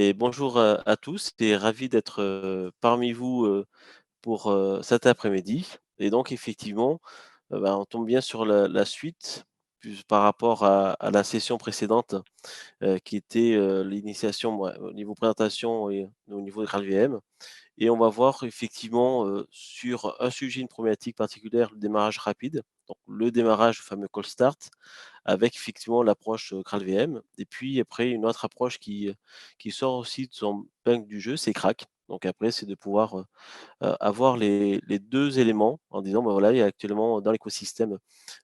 et bonjour à tous et ravi d'être, parmi vous, pour, cet après-midi et donc effectivement, on tombe bien sur la suite plus par rapport à la session précédente, qui était, l'initiation, au niveau présentation et au niveau de GraalVM. Et on va voir effectivement, sur un sujet, une problématique particulière, le démarrage rapide. Donc le démarrage, le fameux cold start, avec effectivement l'approche, GraalVM et puis après une autre approche qui sort aussi de son épingle du jeu, c'est Crack. Donc après, c'est de pouvoir, avoir les 2 éléments en disant: «Bah, voilà, il y a actuellement dans l'écosystème,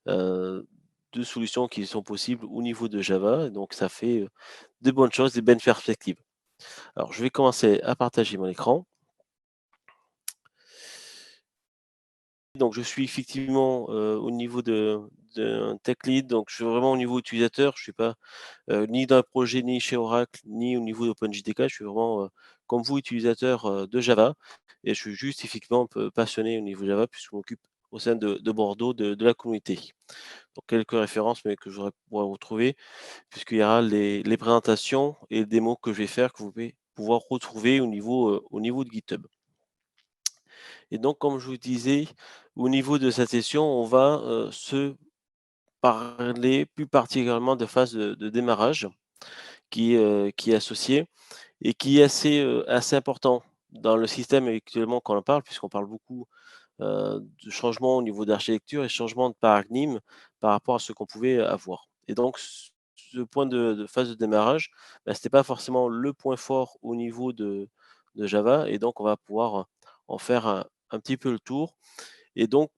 heu, 2 solutions qui sont possibles au niveau de Java», et donc ça fait, de bonnes choses, des bonnes perspectives. Alors je vais commencer à partager mon écran. Donc je suis effectivement, au niveau de d'un tech lead, donc je suis vraiment au niveau utilisateur. Je suis pas, ni dans le projet, ni chez Oracle, ni au niveau d'OpenJDK. Je suis vraiment, comme vous, utilisateur, de Java, et je suis juste effectivement un peu passionné au niveau Java puisque je m'occupe au sein de Bordeaux de la communauté. Donc quelques références, mais que j'aurais pourrais retrouver puisqu'il y aura les présentations et les démos que je vais faire que vous pouvez pouvoir retrouver au niveau de GitHub. Et donc comme je vous disais, au niveau de cette session, on va, se parler plus particulièrement de phase de démarrage qui est associée et qui est assez important dans le système actuellement quand on en parle, puisqu'on parle beaucoup, de changements au niveau d'architecture et changement de paradigme par rapport à ce qu'on pouvait avoir. Et donc ce point de phase de démarrage, c'était pas forcément le point fort au niveau de Java, et donc on va pouvoir en faire un petit peu le tour. Et donc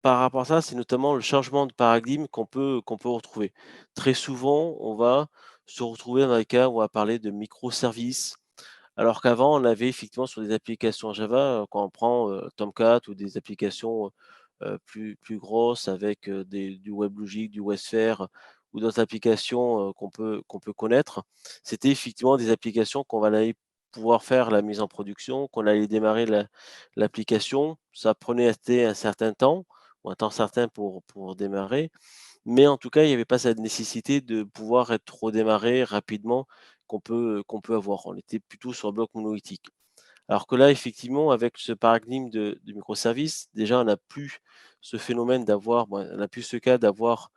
par rapport à ça, c'est notamment le changement de paradigme qu'on peut retrouver. Très souvent, on va se retrouver dans des cas où on va parler de microservices, alors qu'avant, on avait effectivement sur des applications Java, quand on prend, Tomcat ou des applications, plus grosses avec, du WebLogic, du WebSphere ou d'autres applications, qu'on peut connaître. C'était effectivement des applications qu'on allait pouvoir faire la mise en production, qu'on allait démarrer l'application. Ça prenait un certain temps ou un temps certain pour démarrer, mais en tout cas, il n'y avait pas cette nécessité de pouvoir être redémarré rapidement qu'on peut avoir. On était plutôt sur un bloc monolithique. Alors que là, effectivement, avec ce paradigme de microservices, déjà, on n'a plus ce phénomène d'avoir, on n'a plus ce cas d'avoir,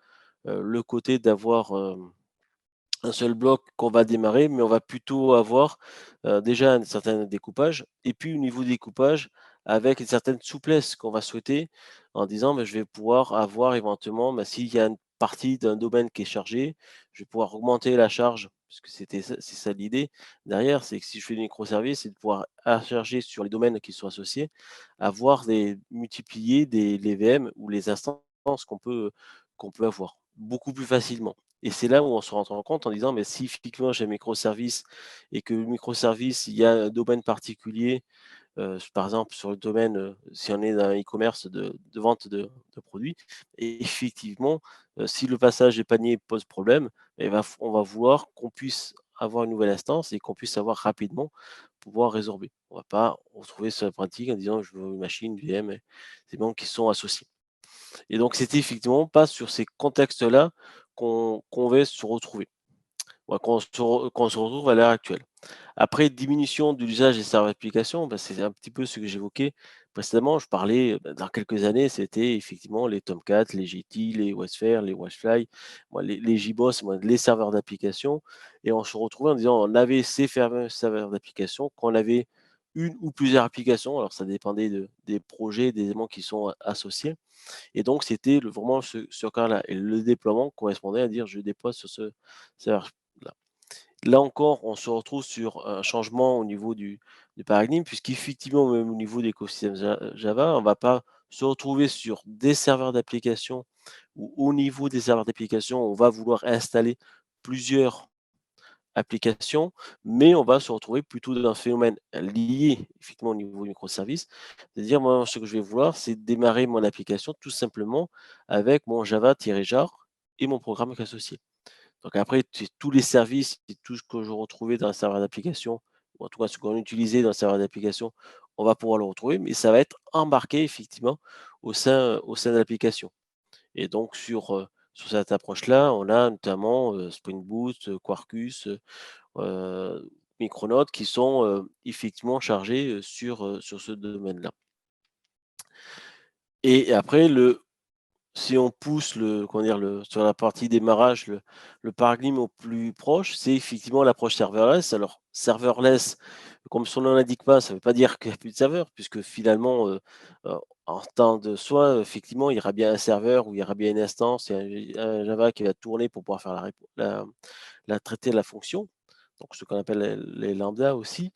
le côté d'avoir, un seul bloc qu'on va démarrer, mais on va plutôt avoir, déjà un certain découpage, et puis au niveau du découpage, avec une certaine souplesse qu'on va souhaiter en disant: «Je vais pouvoir avoir éventuellement, s'il y a une partie d'un domaine qui est chargé, je vais pouvoir augmenter la charge». Parce que c'est ça l'idée derrière, c'est que si je fais des microservices, c'est de pouvoir à charger sur les domaines qui sont associés, avoir des multiplier les VM ou les instances qu'on peut avoir beaucoup plus facilement. Et c'est là où on se rend compte en disant: «Mais si effectivement j'ai un microservice et que le microservice, il y a un domaine particulier», par exemple sur le domaine, si on est dans un e-commerce de vente de produits, et effectivement, si le passage des paniers pose problème, on va vouloir qu'on puisse avoir une nouvelle instance et qu'on puisse avoir rapidement pouvoir résorber. On va pas retrouver cette pratique en disant: «Je veux une machine, une VM», et c'est bon qui sont associés. Et donc c'était effectivement pas sur ces contextes-là qu'on va se retrouver, qu'on se retrouve à l'heure actuelle. Après, diminution de l'usage des serveurs d'application, c'est un petit peu ce que j'évoquais précédemment. Je parlais, dans quelques années, c'était effectivement les Tomcat, les GT, les Westsphere, les Westfly, les JBoss, les serveurs d'application, et on se retrouvait en disant: on avait ces fameux serveurs d'application, qu'on avait une ou plusieurs applications, alors ça dépendait des projets, des éléments qui sont associés, et donc c'était vraiment ce cas-là, et le déploiement correspondait à dire: «Je déploie sur ce serveur-là». Là encore, on se retrouve sur un changement au niveau du paradigme, puisqu'effectivement, même au niveau de l'écosystème Java, on ne va pas se retrouver sur des serveurs d'application ou au niveau des serveurs d'application, on va vouloir installer plusieurs applications, mais on va se retrouver plutôt dans un phénomène lié effectivement au niveau microservices. C'est-à-dire, moi, ce que je vais vouloir, c'est démarrer mon application tout simplement avec mon java-jar et mon programme associé. Donc après, c'est tous les services et tout ce que je retrouvais dans un serveur d'application, ou en tout cas ce qu'on utilisait dans le serveur d'application, on va pouvoir le retrouver, mais ça va être embarqué effectivement au sein de l'application. Et donc sur cette approche-là, on a notamment, Spring Boot, Quarkus, Micronautes qui sont, effectivement chargés, sur ce domaine-là. Et après si on pousse comment dire? Sur la partie démarrage, le paradigme au plus proche, c'est effectivement l'approche serverless. Alors serverless, comme son nom l'indique pas, ça ne veut pas dire qu'il y a plus de serveurs puisque finalement, heu, en temps de soi, effectivement, il y aura bien un serveur où il y aura bien une instance et un Java qui va tourner pour pouvoir faire la traiter la fonction, donc ce qu'on appelle les lambdas aussi.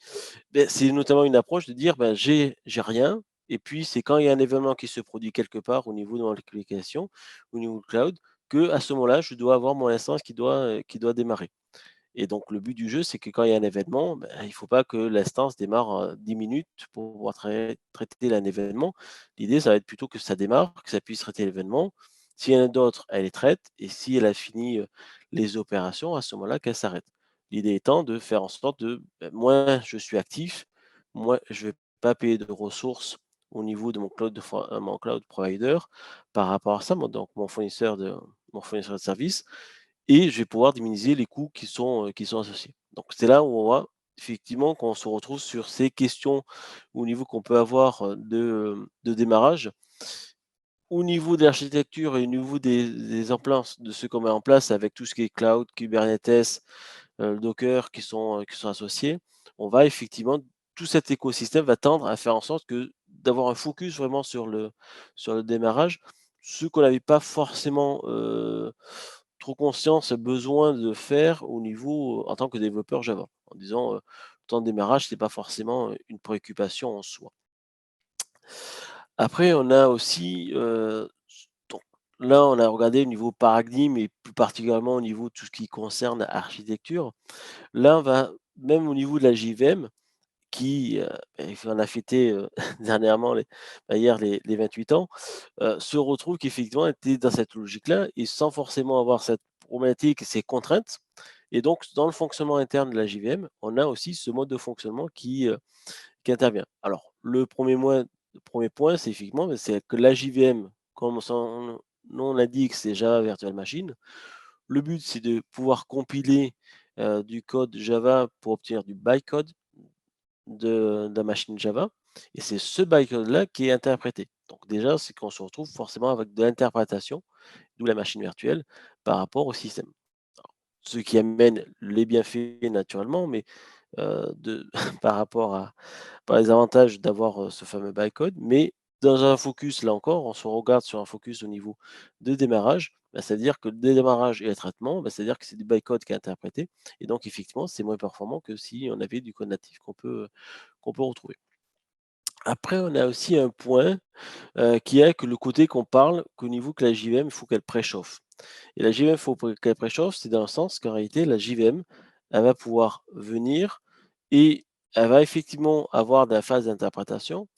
Beh, c'est notamment une approche de dire: «Ben, j'ai rien» et puis c'est quand il y a un événement qui se produit quelque part au niveau de mon application, au niveau cloud, que à ce moment-là, je dois avoir mon instance qui doit démarrer. Et donc le but du jeu, c'est que quand il y a un événement, ben, il ne faut pas que l'instance démarre, 10 minutes pour pouvoir traiter un événement. L'idée, ça va être plutôt que ça démarre, que ça puisse traiter l'événement. S'il y en a d'autres, elle les traite et si elle a fini, les opérations, à ce moment-là, qu'elle s'arrête. L'idée étant de faire en sorte moins je suis actif, moins je ne vais pas payer de ressources au niveau de mon cloud provider par rapport à ça, donc mon fournisseur de services et je vais pouvoir diminuer les coûts qui sont associés. Donc c'est là où on voit effectivement qu'on se retrouve sur ces questions au niveau qu'on peut avoir, de démarrage. Au niveau de l'architecture et au niveau des en place de ce qu'on met en place avec tout ce qui est cloud, Kubernetes, Docker qui sont associés, on va effectivement tout cet écosystème va tendre à faire en sorte que d'avoir un focus vraiment sur le démarrage, ce qu'on n'avait pas forcément, trop conscience, besoin de faire au niveau, en tant que développeur Java. En disant, le temps de démarrage, c'est pas forcément, une préoccupation en soi. Après, on a aussi, donc là, on a regardé au niveau paradigme et plus particulièrement au niveau de tout ce qui concerne architecture. Là, on va même au niveau de la JVM qui, on a fêté, dernièrement hier les 28 ans, se retrouve qu'effectivement elle était dans cette logique-là et sans forcément avoir cette problématique, ces contraintes et donc dans le fonctionnement interne de la JVM, on a aussi ce mode de fonctionnement qui intervient. Alors le premier point, c'est effectivement, c'est que la JVM, comme son nom l'indique, c'est Java Virtual Machine. Le but, c'est de pouvoir compiler, du code Java pour obtenir du bytecode de la machine Java et c'est ce bytecode-là qui est interprété. Donc déjà, c'est qu'on se retrouve forcément avec de l'interprétation, d'où la machine virtuelle, par rapport au système. Alors, ce qui amène les bienfaits naturellement, mais de par rapport par les avantages d'avoir, ce fameux bytecode, mais dans un focus, là encore, on se regarde sur un focus au niveau de démarrage, c'est-à-dire que le démarrage et le traitement, c'est-à-dire que c'est du bytecode qui est interprété et donc effectivement, c'est moins performant que si on avait du code natif qu'on peut retrouver. Après, on a aussi un point, qui est que le côté qu'on parle qu'au niveau que la JVM, il faut qu'elle préchauffe et la JVM, il faut qu'elle préchauffe, c'est dans le sens qu'en réalité, la JVM, elle va pouvoir venir et elle va effectivement avoir de la phase d'interprétation,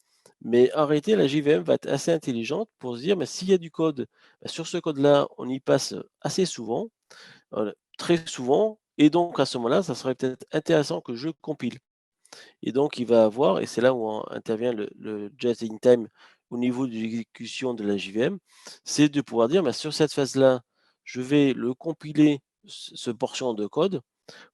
mais en réalité, la JVM va être assez intelligente pour se dire: «Mais s'il y a du code, sur ce code-là, on y passe assez souvent, très souvent et donc à ce moment-là, ça serait peut-être intéressant que je compile». Et donc il va avoir et c'est là où intervient le just in time au niveau de l'exécution de la JVM, c'est de pouvoir dire: «Bah, sur cette phase-là, je vais le compiler ce portion de code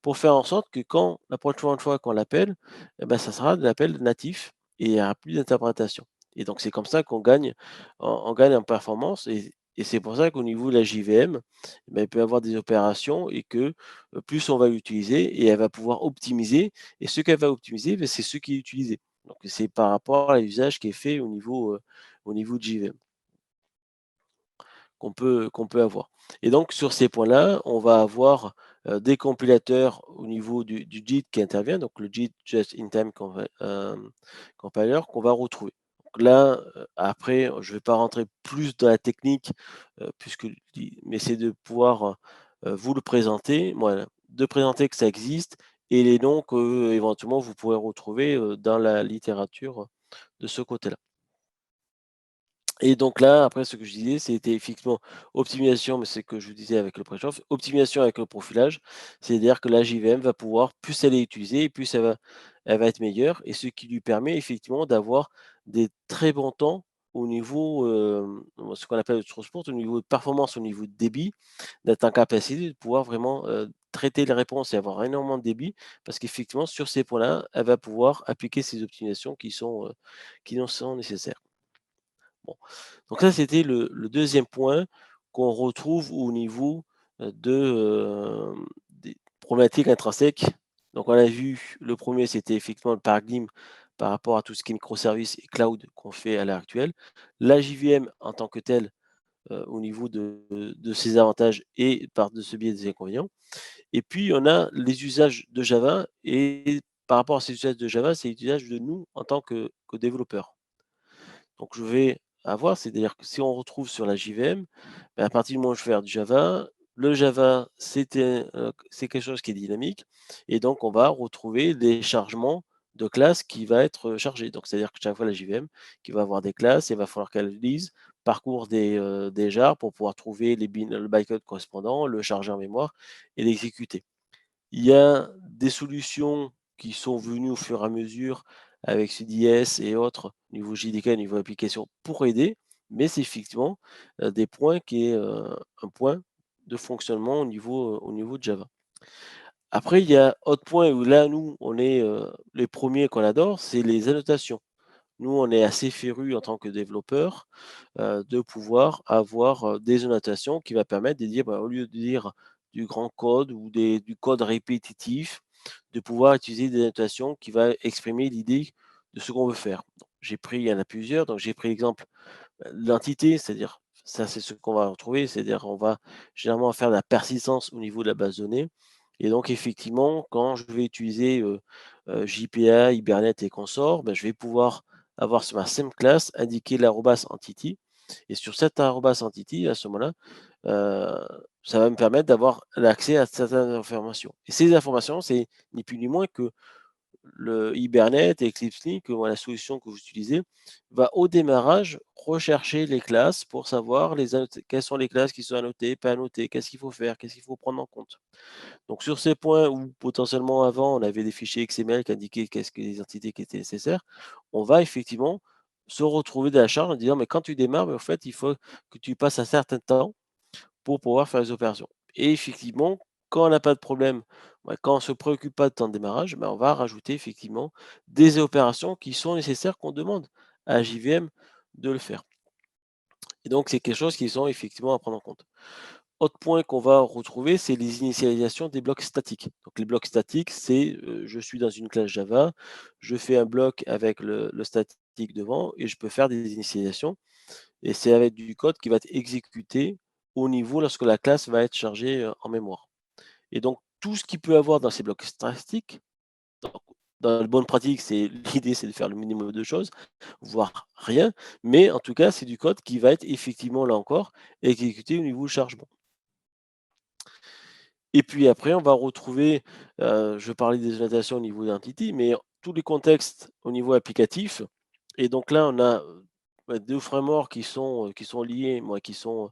pour faire en sorte que quand la prochaine fois qu'on l'appelle, et bah, ça sera de l'appel natif et il y aura plus d'interprétation et donc c'est comme ça qu'on gagne on gagne en performance et c'est pour ça qu'au niveau de la JVM, bah, il peut y avoir des opérations et que, plus on va l'utiliser et elle va pouvoir optimiser et ce qu'elle va optimiser, beh, c'est ce qui est utilisé. Donc c'est par rapport à l'usage qui est fait au niveau de JVM qu'on peut avoir. Et donc sur ces points-là, on va avoir, des compilateurs au niveau du JIT qui intervient, donc le JIT Just in Time Compiler qu'on va retrouver. Donc là, après, je ne vais pas rentrer plus dans la technique, puisque mais c'est de pouvoir, vous le présenter, voilà, de présenter que ça existe et les noms que, éventuellement vous pourrez retrouver, dans la littérature, de ce côté-là. Et donc là, après ce que je disais, c'était effectivement optimisation, mais c'est que je vous disais avec le préchauffe, optimisation avec le profilage. C'est-à-dire que la JVM va pouvoir, plus elle est utilisée, et plus elle va être meilleure, et ce qui lui permet effectivement d'avoir des très bons temps au niveau, ce qu'on appelle le transport, au niveau de performance, au niveau de débit, d'être en capacité de pouvoir vraiment, traiter les réponses et avoir énormément de débit parce qu'effectivement, sur ces points-là, elle va pouvoir appliquer ces optimisations qui nous sont nécessaires. Bon, donc ça, c'était le 2e point qu'on retrouve au niveau, des problématiques intrinsèques. Donc on a vu, le premier c'était effectivement le paradigme par rapport à tout ce qui est microservices et cloud qu'on fait à l'heure actuelle. La JVM en tant que telle, au niveau de ses avantages et par de ce biais des inconvénients. Et puis on a les usages de Java et par rapport à ces usages de Java, c'est l'usage de nous en tant que développeurs. Donc je vais avoir, c'est-à-dire que si on retrouve sur la JVM, à partir du moment où je vais faire du Java, le Java, c'est quelque chose qui est dynamique et donc on va retrouver des chargements de classes qui va être, chargé. Donc c'est-à-dire que chaque fois la JVM qui va avoir des classes, il va falloir qu'elle lise, parcourt des jars pour pouvoir trouver le bytecode correspondant, le charger en mémoire et l'exécuter. Il y a des solutions qui sont venues au fur et à mesure avec CDS et autres, niveau JDK, niveau application, pour aider, mais c'est effectivement, des points qui est, un point de fonctionnement au niveau de Java. Après, il y a autre point où là, nous, on est, les premiers qu'on adore, c'est les annotations. Nous, on est assez férus en tant que développeurs, de pouvoir avoir, des annotations qui va permettre de dire, bah, au lieu de dire du grand code ou du code répétitif, de pouvoir utiliser des annotations qui va exprimer l'idée de ce qu'on veut faire. Donc, il y en a plusieurs, donc j'ai pris l'exemple, l'entité, c'est-à-dire ça, c'est ce qu'on va retrouver, c'est-à-dire on va généralement faire de la persistance au niveau de la base de données et donc effectivement, quand je vais utiliser, JPA, Hibernate et consorts, je vais pouvoir avoir sur ma same class indiquer l'arrobas entity et sur cet arrobas entity, à ce moment-là, ça va me permettre d'avoir l'accès à certaines informations et ces informations, c'est ni plus ni moins que le Hibernate et Eclipse Link, la solution que vous utilisez, va au démarrage rechercher les classes pour savoir quelles sont les classes qui sont annotées, pas annotées, qu'est-ce qu'il faut faire, qu'est-ce qu'il faut prendre en compte. Donc sur ces points où potentiellement avant on avait des fichiers XML qui indiquaient qu'est-ce que les entités qui étaient nécessaires, on va effectivement se retrouver de la charge en disant mais quand tu démarres, en fait il faut que tu passes un certain temps pour pouvoir faire les opérations. Et effectivement, quand on n'a pas de problème, quand on ne se préoccupe pas de temps de démarrage, on va rajouter effectivement des opérations qui sont nécessaires, qu'on demande à JVM de le faire. Et donc, c'est quelque chose qui sont effectivement à prendre en compte. Autre point qu'on va retrouver, c'est les initialisations des blocs statiques. Donc, les blocs statiques, c'est je suis dans une classe Java, je fais un bloc avec le statique devant et je peux faire des initialisations. Et c'est avec du code qui va être exécuté au niveau lorsque la classe va être chargée, en mémoire. Et donc tout ce qu'il peut avoir dans ces blocs statiques, donc dans la bonne pratique, l'idée c'est de faire le minimum de choses, voire rien, mais en tout cas, c'est du code qui va être effectivement, là encore, exécuté au niveau chargement. Et puis après, on va retrouver, je parlais des annotations au niveau d'entity, mais tous les contextes au niveau applicatif. Et donc là, on a, 2 frameworks qui sont liés, qui sont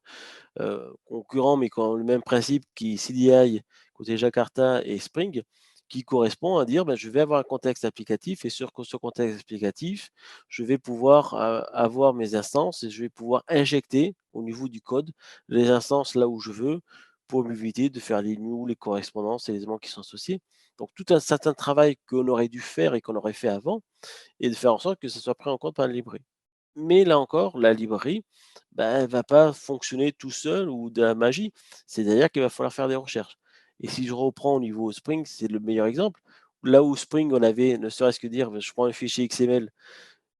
concurrents, mais qui ont le même principe, qui est CDI côté Jakarta et Spring, qui correspond à dire, je vais avoir un contexte applicatif et sur ce contexte applicatif, je vais pouvoir avoir mes instances et je vais pouvoir injecter au niveau du code les instances là où je veux pour m'éviter de faire les nœuds, les correspondances et les éléments qui sont associés. Donc tout un certain travail qu'on aurait dû faire et qu'on aurait fait avant et de faire en sorte que ça soit pris en compte par la librairie. Mais là encore, la librairie, elle va pas fonctionner tout seul ou de la magie. C'est-à-dire qu'il va falloir faire des recherches. Et si je reprends au niveau Spring, c'est le meilleur exemple. Là où Spring, on avait, ne serait-ce que dire, je prends un fichier XML,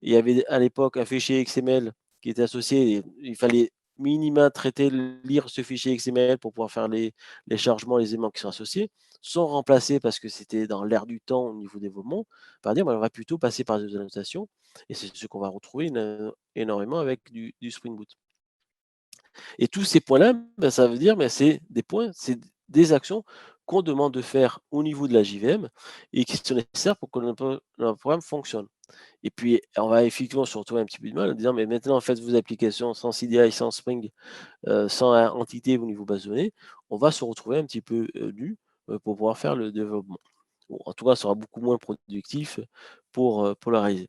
il y avait à l'époque un fichier XML qui était associé, et il fallait minima traiter, lire ce fichier XML pour pouvoir faire les chargements, les éléments qui sont associés, sans remplacer parce que c'était dans l'air du temps au niveau développement, par dire, on va plutôt passer par des annotations et c'est ce qu'on va retrouver énormément avec du Spring Boot. Et tous ces points-là, ça veut dire, c'est des points, c'est des actions qu'on demande de faire au niveau de la JVM et qui sont nécessaires pour que notre programme fonctionne. Et puis, on va effectivement se retrouver un petit peu de mal en disant, mais maintenant, faites vos applications sans CDI, sans Spring, sans entité au niveau base de données, on va se retrouver un petit peu nu pour pouvoir faire le développement. Bon, en tout cas, ça sera beaucoup moins productif pour le réaliser.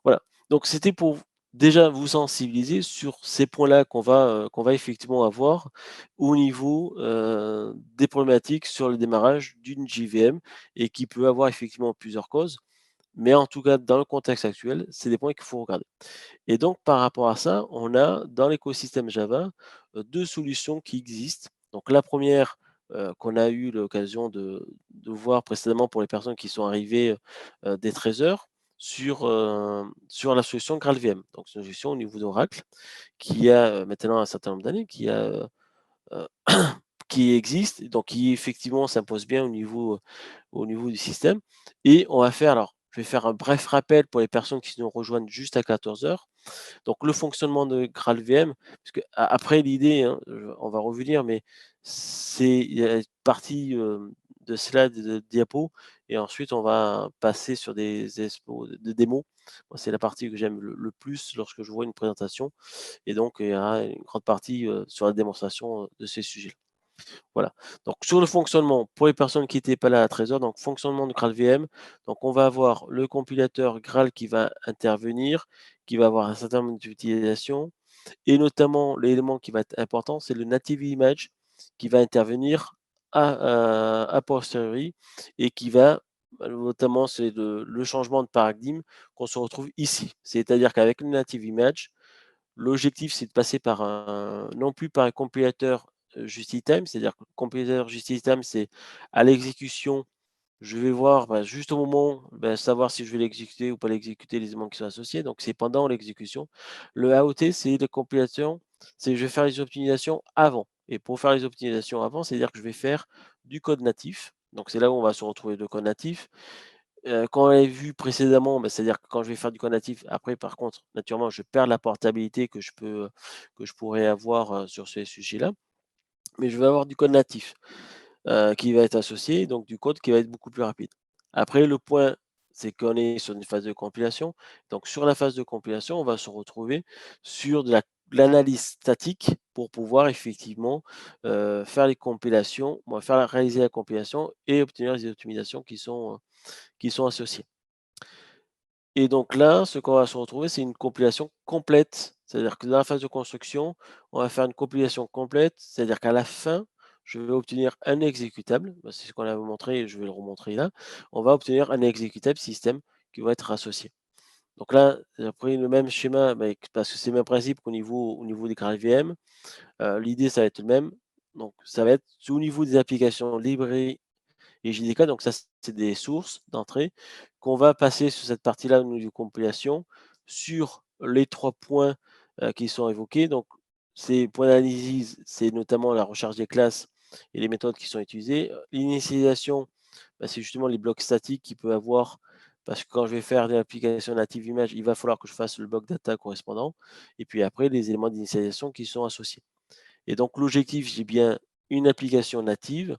Voilà. Donc, c'était pour déjà vous sensibiliser sur ces points-là qu'on va effectivement avoir au niveau, des problématiques sur le démarrage d'une JVM et qui peut avoir effectivement plusieurs causes. Mais en tout cas, dans le contexte actuel, c'est des points qu'il faut regarder. Et donc par rapport à ça, on a dans l'écosystème Java, 2 solutions qui existent. Donc la première re qu'on a eu l'occasion de voir précédemment pour les personnes qui sont arrivées, des Trésors sur la solution GraalVM. Donc c'est une solution au niveau d'Oracle qui a, maintenant un certain nombre d'années, heu, qui existe, donc qui effectivement s'impose bien au niveau du système et on va faire alors, je vais faire un bref rappel pour les personnes qui nous rejoignent juste à 14 heures. Donc le fonctionnement de GraalVM, parce que après l'idée, hein, on va revenir, mais il y a une partie, de slides et de diapos et ensuite on va passer sur des expos de démos. Moi, c'est la partie que j'aime le plus lorsque je vois une présentation et donc il y aura une grande partie, sur la démonstration, de ces sujets. Voilà. Donc sur le fonctionnement, pour les personnes qui étaient pas là à 13 heures, donc fonctionnement de GraalVM, donc on va avoir le compilateur Graal qui va intervenir, qui va avoir un certain nombre d'utilisations et notamment l'élément qui va être important, c'est le native image qui va intervenir a posteriori et qui va notamment c'est le changement de paradigme qu'on se retrouve ici. C'est-à-dire qu'avec le native image, l'objectif, c'est de passer par non plus par un compilateur, just in time, c'est-à-dire que le compilateur just in time, c'est à l'exécution, je vais voir, bah, juste au moment, bah, savoir si je vais l'exécuter ou pas l'exécuter, les éléments qui sont associés, donc c'est pendant l'exécution. Le AOT, c'est les compilations, c'est je vais faire les optimisations avant et pour faire les optimisations avant, c'est-à-dire que je vais faire du code natif, donc c'est là où on va se retrouver le code natif. Quand on l'avait vu précédemment, bah, c'est-à-dire que quand je vais faire du code natif, après par contre, naturellement, je perds la portabilité que je pourrais avoir, sur ces sujets-là. Mais je vais avoir du code natif, qui va être associé, donc du code qui va être beaucoup plus rapide. Après le point, c'est qu'on est sur une phase de compilation. Donc sur la phase de compilation, on va se retrouver sur de l'analyse statique pour pouvoir effectivement, faire les compilations, bon réaliser la compilation et obtenir les optimisations qui sont associées. Et donc là, ce qu'on va se retrouver, c'est une compilation complète. C'est-à-dire que dans la phase de construction, on va faire une compilation complète, c'est-à-dire qu'à la fin, je vais obtenir un exécutable. Bah, c'est ce qu'on avait montré et je vais le remontrer là. On va obtenir un exécutable système qui va être associé. Donc là, j'ai repris le même schéma, mais parce que c'est le même principe au niveau des GraalVM. L'idée, ça va être le même. Donc ça va être au niveau des applications librairies et JDK, donc ça, c'est des sources d'entrée qu'on va passer sur cette partie-là au niveau de compilation sur les 3 points, qui sont évoqués. Donc ces points d'analyse, c'est notamment la recherche des classes et les méthodes qui sont utilisées. L'initialisation, bah, c'est justement les blocs statiques qu'il peut avoir parce que quand je vais faire des applications natives images, il va falloir que je fasse le bloc data correspondant et puis après les éléments d'initialisation qui sont associés. Et donc l'objectif, j'ai bien une application native,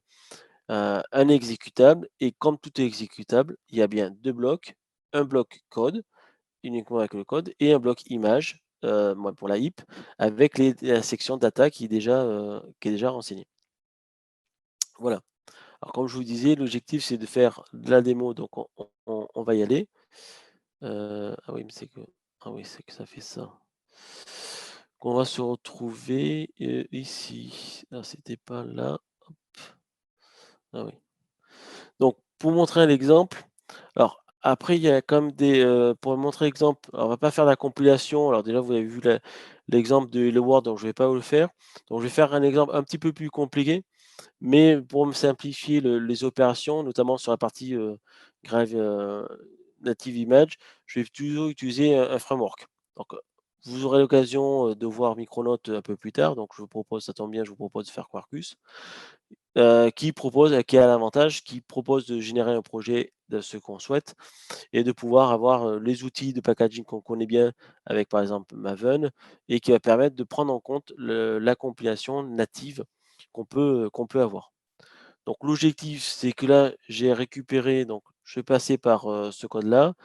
un exécutable et comme tout est exécutable, il y a bien 2 blocs, un bloc code, uniquement avec le code et un bloc image, moi pour la HIP, avec la section data qui est déjà renseignée. Voilà. Alors comme je vous disais, l'objectif c'est de faire de la démo, donc on va y aller. Ah oui, mais c'est que ça fait ça. Qu'on va se retrouver, ici. Ah c'était pas là, hop. Ah oui. Donc pour montrer un exemple, alors après il y a quand même pour montrer l'exemple, alors on va pas faire la compilation. Alors déjà vous avez vu l'exemple de Hello World, donc je vais pas vous le faire. Donc je vais faire un exemple un petit peu plus compliqué, mais pour me simplifier les opérations, notamment sur la partie, Grave, Native Image, je vais toujours utiliser un framework. Donc, vous aurez l'occasion, de voir Micronaut un peu plus tard, donc je vous propose, ça tombe bien, je vous propose de faire Quarkus. Qui a l'avantage, qui propose de générer un projet de ce qu'on souhaite et de pouvoir avoir, les outils de packaging qu'on connaît bien avec, par exemple, Maven et qui va permettre de prendre en compte la compilation native qu'on peut avoir. Donc l'objectif, c'est que là, j'ai récupéré donc je vais passer par, ce code-là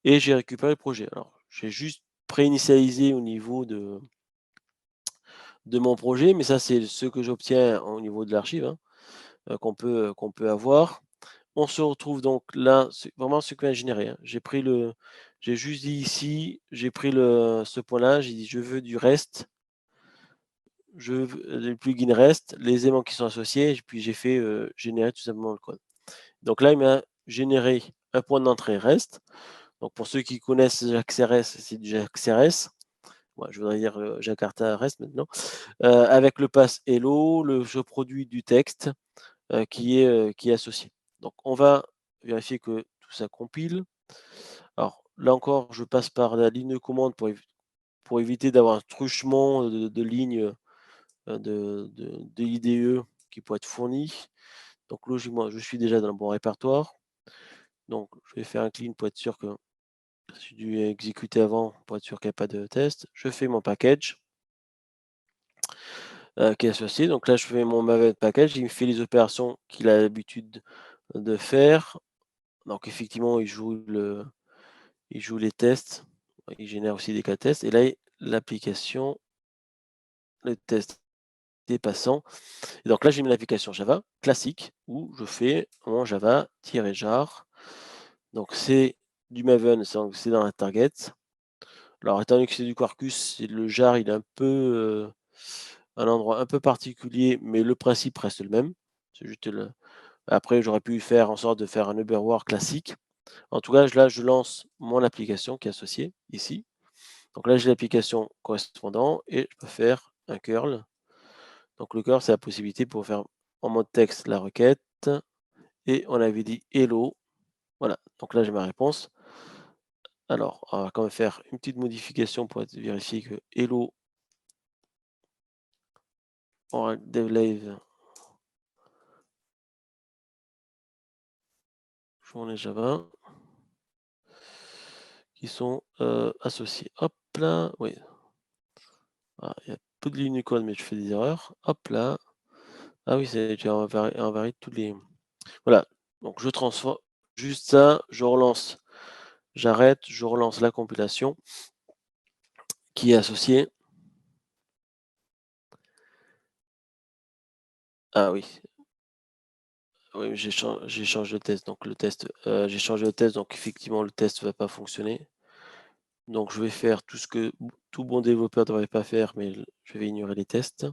et j'ai récupéré le projet. Alors, j'ai juste préinitialisé au niveau de mon projet, mais ça, c'est ce que j'obtiens au niveau de l'archive, hein, qu'on peut avoir. on se retrouve donc là, c'est vraiment ce que vient de générer, hein. J'ai juste dit ici, j'ai pris ce point-là, j'ai dit: «Je veux du REST, je veux le plugin REST, les éléments qui sont associés», et puis j'ai fait, générer tout simplement le code. Donc là, il m'a généré un point d'entrée REST. Donc pour ceux qui connaissent JAX-RS, c'est du JAX-RS. Moi, je voudrais dire, Jakarta REST maintenant. Avec le pass hello, je produis du texte, qui est associé. Donc on va vérifier que tout ça compile. Alors là encore, je passe par la ligne de commande pour éviter d'avoir un truchement de lignes, de IDE qui pourrait être fourni. Donc logiquement, je suis déjà dans le bon répertoire. Donc je vais faire un clean pour être sûr que j'ai dû exécuter avant, pour être sûr qu'il n'y a pas de test. Je fais mon package, qui est associé. Donc là, je fais mon Maven package, il me fait les opérations qu'il a l'habitude de faire. Donc effectivement, il joue les tests, il génère aussi des cas tests. Et là, l'application, le test est passant. Et donc là, j'ai mis l'application Java classique où je fais mon Java-jar. Donc c'est du Maven, c'est dans la target. Alors étant donné que c'est du Quarkus, le jar il est un peu un endroit un peu particulier, mais le principe reste le même. C'est juste après, j'aurais pu faire en sorte de faire un Uberware classique. En tout cas, là, je lance mon application qui est associée ici. Donc là, j'ai l'application correspondant et je peux faire un curl. Donc le curl, c'est la possibilité pour faire en mode texte la requête. Et on avait dit hello. Voilà, donc là, j'ai ma réponse. Alors, on va quand même faire une petite modification pour vérifier que hello Oracle DevLive journée Java qui sont associés. Hop là, oui. Ah, il y a peu de lignes de code, mais je fais des erreurs. Hop là. Ah oui, tu invalide tous les. Voilà. Donc je transforme juste ça, je relance, j'arrête, je relance la compilation qui est associée. Ah oui, oui, j'ai changé le test. Donc j'ai changé le test, donc effectivement le test ne va pas fonctionner. Donc je vais faire tout ce que tout bon développeur ne devrait pas faire, mais je vais ignorer les tests.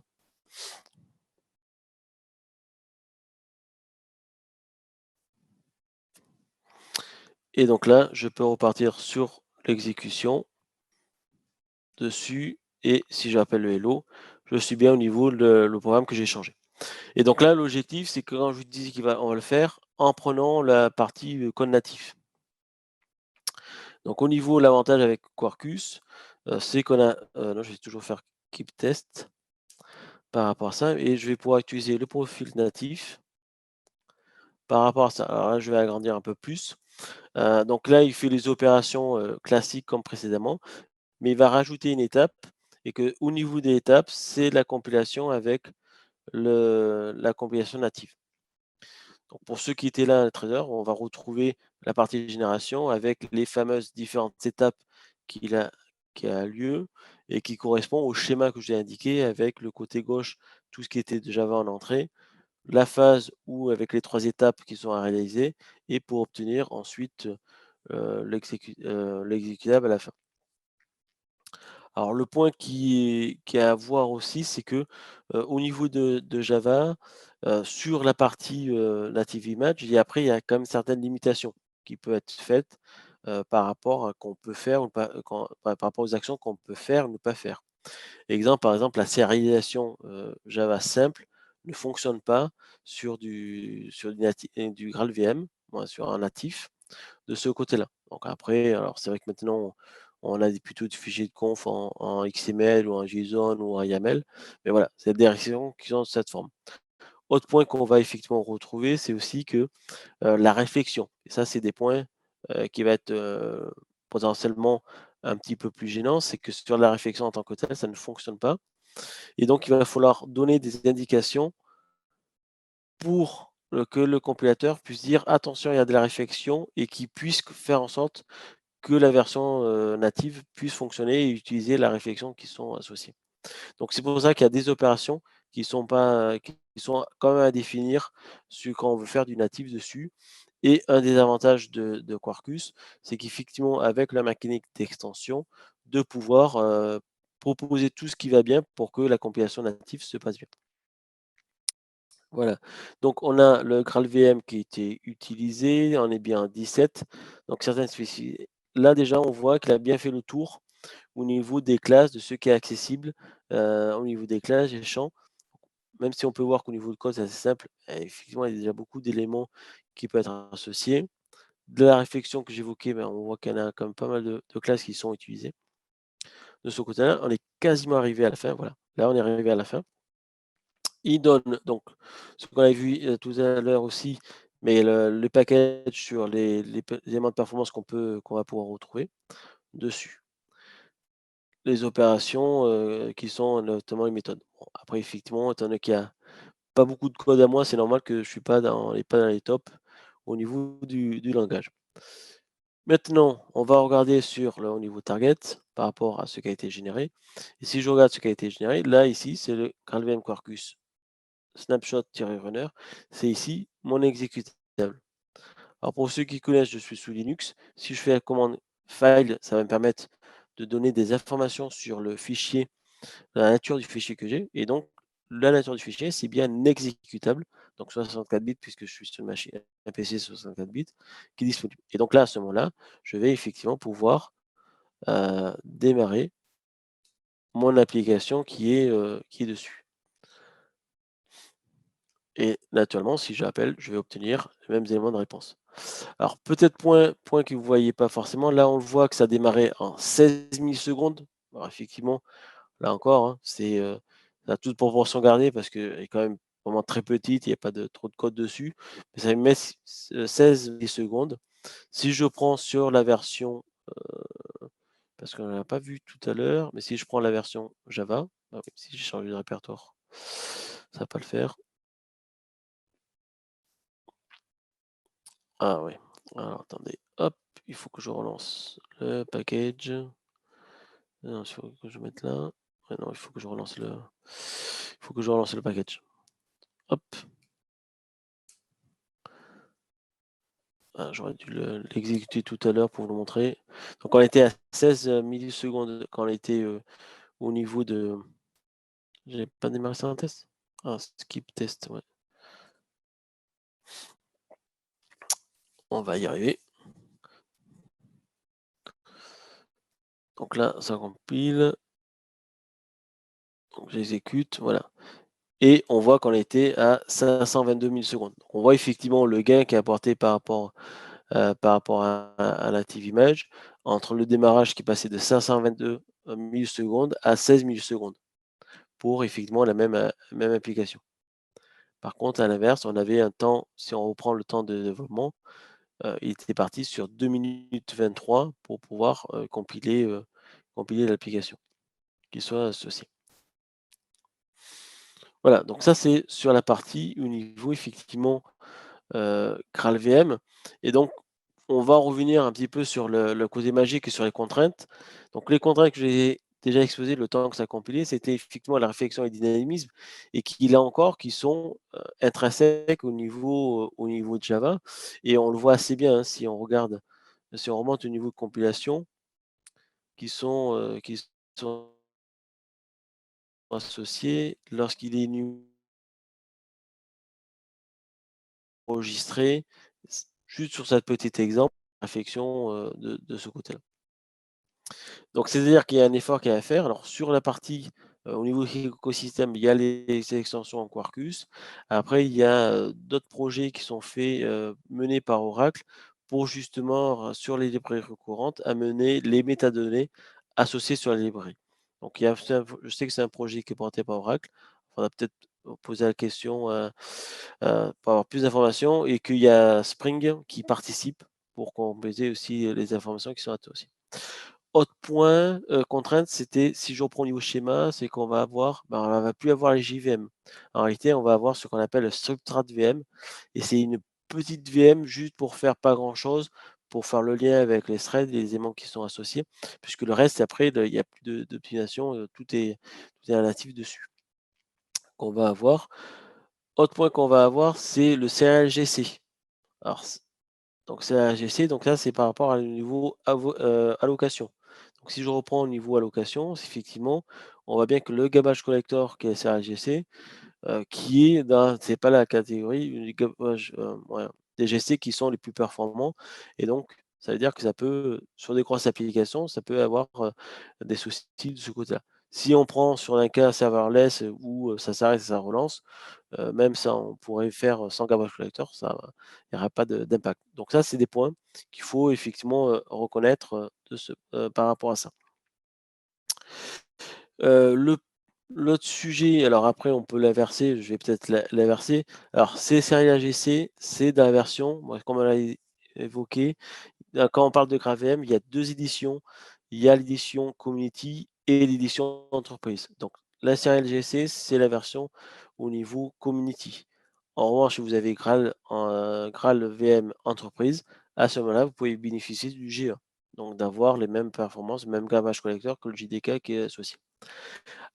Et donc là, je peux repartir sur l'exécution dessus. Et si j'appelle le hello, je suis bien au niveau de le programme que j'ai changé. Et donc là, l'objectif, c'est que quand je vous dis on va le faire en prenant la partie code natif. Donc au niveau, l'avantage avec Quarkus, c'est qu'on a, non, je vais toujours faire keep test par rapport à ça, et je vais pouvoir utiliser le profil natif par rapport à ça. Alors là, je vais agrandir un peu plus. Donc là, il fait les opérations classiques comme précédemment, mais il va rajouter une étape, et que au niveau des étapes, c'est la compilation avec la compilation native. Donc pour ceux qui étaient là à 13h, on va retrouver la partie génération avec les fameuses différentes étapes qu'il a, qui a lieu et qui correspond au schéma que j'ai indiqué avec le côté gauche, tout ce qui était de Java en entrée, la phase où avec les 3 étapes qui sont à réaliser et pour obtenir ensuite l'exécutable à la fin. Alors le point qui est à voir aussi, c'est que, au niveau de Java, sur la partie, native image, il y a quand même certaines limitations qui peuvent être faites, par rapport à qu'on peut faire ou pas, par rapport aux actions qu'on peut faire ou ne pas faire. Par exemple, la sérialisation, Java simple ne fonctionne pas sur du GraalVM, ouais, sur un natif de ce côté-là. Donc après, alors c'est vrai que maintenant, on a plutôt des fichiers de conf en XML ou en JSON ou en YAML, mais voilà, c'est des réactions qui sont de cette forme. Autre point qu'on va effectivement retrouver, c'est aussi que la réflexion, et ça, c'est des points qui va être potentiellement un petit peu plus gênant, c'est que sur la réflexion en tant que telle, ça ne fonctionne pas. Et donc, il va falloir donner des indications pour que le compilateur puisse dire attention, il y a de la réflexion, et qu'il puisse faire en sorte que la version native puisse fonctionner et utiliser la réflexion qui sont associées. Donc c'est pour ça qu'il y a des opérations qui sont pas, qui sont quand même à définir quand on veut faire du natif dessus. Et un des avantages de Quarkus, c'est qu'effectivement, avec la mécanique d'extension, de pouvoir proposer tout ce qui va bien pour que la compilation native se passe bien. Voilà. Donc, on a le GraalVM qui a été utilisé, on est bien à 17. Donc, certaines spécificités. Là, déjà, on voit qu'il a bien fait le tour au niveau des classes, de ce qui est accessible, au niveau des classes, des champs. Même si on peut voir qu'au niveau de code, c'est assez simple, effectivement, il y a déjà beaucoup d'éléments qui peuvent être associés. De la réflexion que j'évoquais, ben, on voit qu'il y en a quand même pas mal de classes qui sont utilisées. De ce côté-là, on est quasiment arrivé à la fin. Voilà. Là, on est arrivé à la fin. Il donne donc ce qu'on avait vu tout à l'heure aussi, mais le package sur les éléments de performance qu'on va pouvoir retrouver dessus. Les opérations qui sont notamment les méthodes. Bon, après, effectivement, étant donné qu'il y a pas beaucoup de code à moi, c'est normal que je ne suis pas dans les tops au niveau du langage. Maintenant, on va regarder au niveau target par rapport à ce qui a été généré. Et si je regarde ce qui a été généré, là, ici, c'est le GraalVM Quarkus snapshot-runner. C'est ici mon exécutable. Alors, pour ceux qui connaissent, je suis sous Linux. Si je fais la commande file, ça va me permettre de donner des informations sur le fichier, la nature du fichier que j'ai. Et donc, la nature du fichier, c'est bien un exécutable, donc 64 bits, puisque je suis sur une machine, un PC 64 bits, qui est disponible. Et donc là, à ce moment-là, je vais effectivement pouvoir démarrer mon application qui est dessus. Et naturellement, si j'appelle, je vais obtenir les mêmes éléments de réponse. Alors peut-être point que vous ne voyez pas forcément, là on le voit que ça a démarré en 16 millisecondes. Alors effectivement, là encore, hein, ça a toute proportion gardée parce qu'elle est quand même vraiment très petite, il n'y a pas trop de code dessus. Mais ça met 16 millisecondes. Si je prends sur la version, parce qu'on n'a pas vu tout à l'heure, mais si je prends la version Java, si j'ai changé de répertoire, ça va pas le faire. Ah ouais, alors attendez, hop, il faut que je relance le package. Non, il faut que je mette là. Ouais, non, il faut que je relance le package. Hop. Ah, j'aurais dû l'exécuter tout à l'heure pour vous le montrer. Donc on était à 16 millisecondes quand on était au niveau de. J'ai pas démarré ça en test? Ah, skip test, ouais. On va y arriver. Donc là, ça compile. Donc j'exécute, voilà. Et on voit qu'on était à 522 millisecondes. Donc, on voit effectivement le gain qui est apporté par rapport à Native Image entre le démarrage qui passait de 522 millisecondes à 16 millisecondes pour effectivement la même application. Par contre, à l'inverse, on avait un temps, si on reprend le temps de développement, il était parti sur 2 minutes 23 pour pouvoir compiler l'application qui soit associée. Voilà, donc ça c'est sur la partie au niveau effectivement GraalVM. Et donc, on va revenir un petit peu sur le côté magique et sur les contraintes. Donc, les contraintes que j'ai déjà exposées le temps que ça a compilé, c'était effectivement la réflexion et le dynamisme, et qui, là encore, qui sont intrinsèques au niveau de Java. Et on le voit assez bien hein, si on remonte au niveau de compilation, qui sont associés lorsqu'il est enregistré, juste sur cet petit exemple, réflexion de ce côté-là. Donc, c'est-à-dire qu'il y a un effort qui est à faire. Alors, sur la partie, au niveau écosystème, il y a les extensions en Quarkus. Après, il y a d'autres projets qui sont faits, menés par Oracle pour justement, sur les librairies courantes, amener les métadonnées associées sur les librairies. Donc, je sais que c'est un projet qui est porté par Oracle. Il faudra peut-être poser la question pour avoir plus d'informations, et qu'il y a Spring qui participe pour compléter aussi les informations qui sont associées. Autre point, contrainte, c'était si je reprends au niveau schéma, c'est qu'on va avoir, on va plus avoir les JVM. En réalité, on va avoir ce qu'on appelle le Structured VM, et c'est une petite VM juste pour faire pas grand chose, pour faire le lien avec les threads et les éléments qui sont associés, puisque le reste après il y a plus d'optimisation, tout est natif dessus. qu'on va avoir. Autre point qu'on va avoir, c'est le CLGC. Alors, donc CLGC, donc là, c'est par rapport au niveau allocation. Donc si je reprends au niveau allocation, effectivement, on voit bien que le garbage collector qui est CLGC, qui est dans c'est pas la catégorie du gavage, ouais, des GC qui sont les plus performants et donc ça veut dire que ça peut, sur des grosses applications, ça peut avoir, des soucis de ce côté-là. Si on prend sur un cas serverless où, ça s'arrête et ça relance, même ça on pourrait faire sans garbage collector, ça il y aura pas d'impact. Donc ça, c'est des points qu'il faut effectivement, reconnaître, par rapport à ça. Le l'autre sujet, alors après on peut l'inverser, je vais peut-être l'inverser. Alors c'est série AGC, c'est dans la version, moi comme on l'a évoqué, quand on parle de GraphVM, il y a 2 éditions. Il y a l'édition Community et l'édition Entreprise. Donc la série LGC, c'est la version au niveau Community. En revanche, si vous avez Graal VM Entreprise, à ce moment-là, vous pouvez bénéficier du G1. Donc d'avoir les mêmes performances, le même garbage collector que le JDK qui est associé.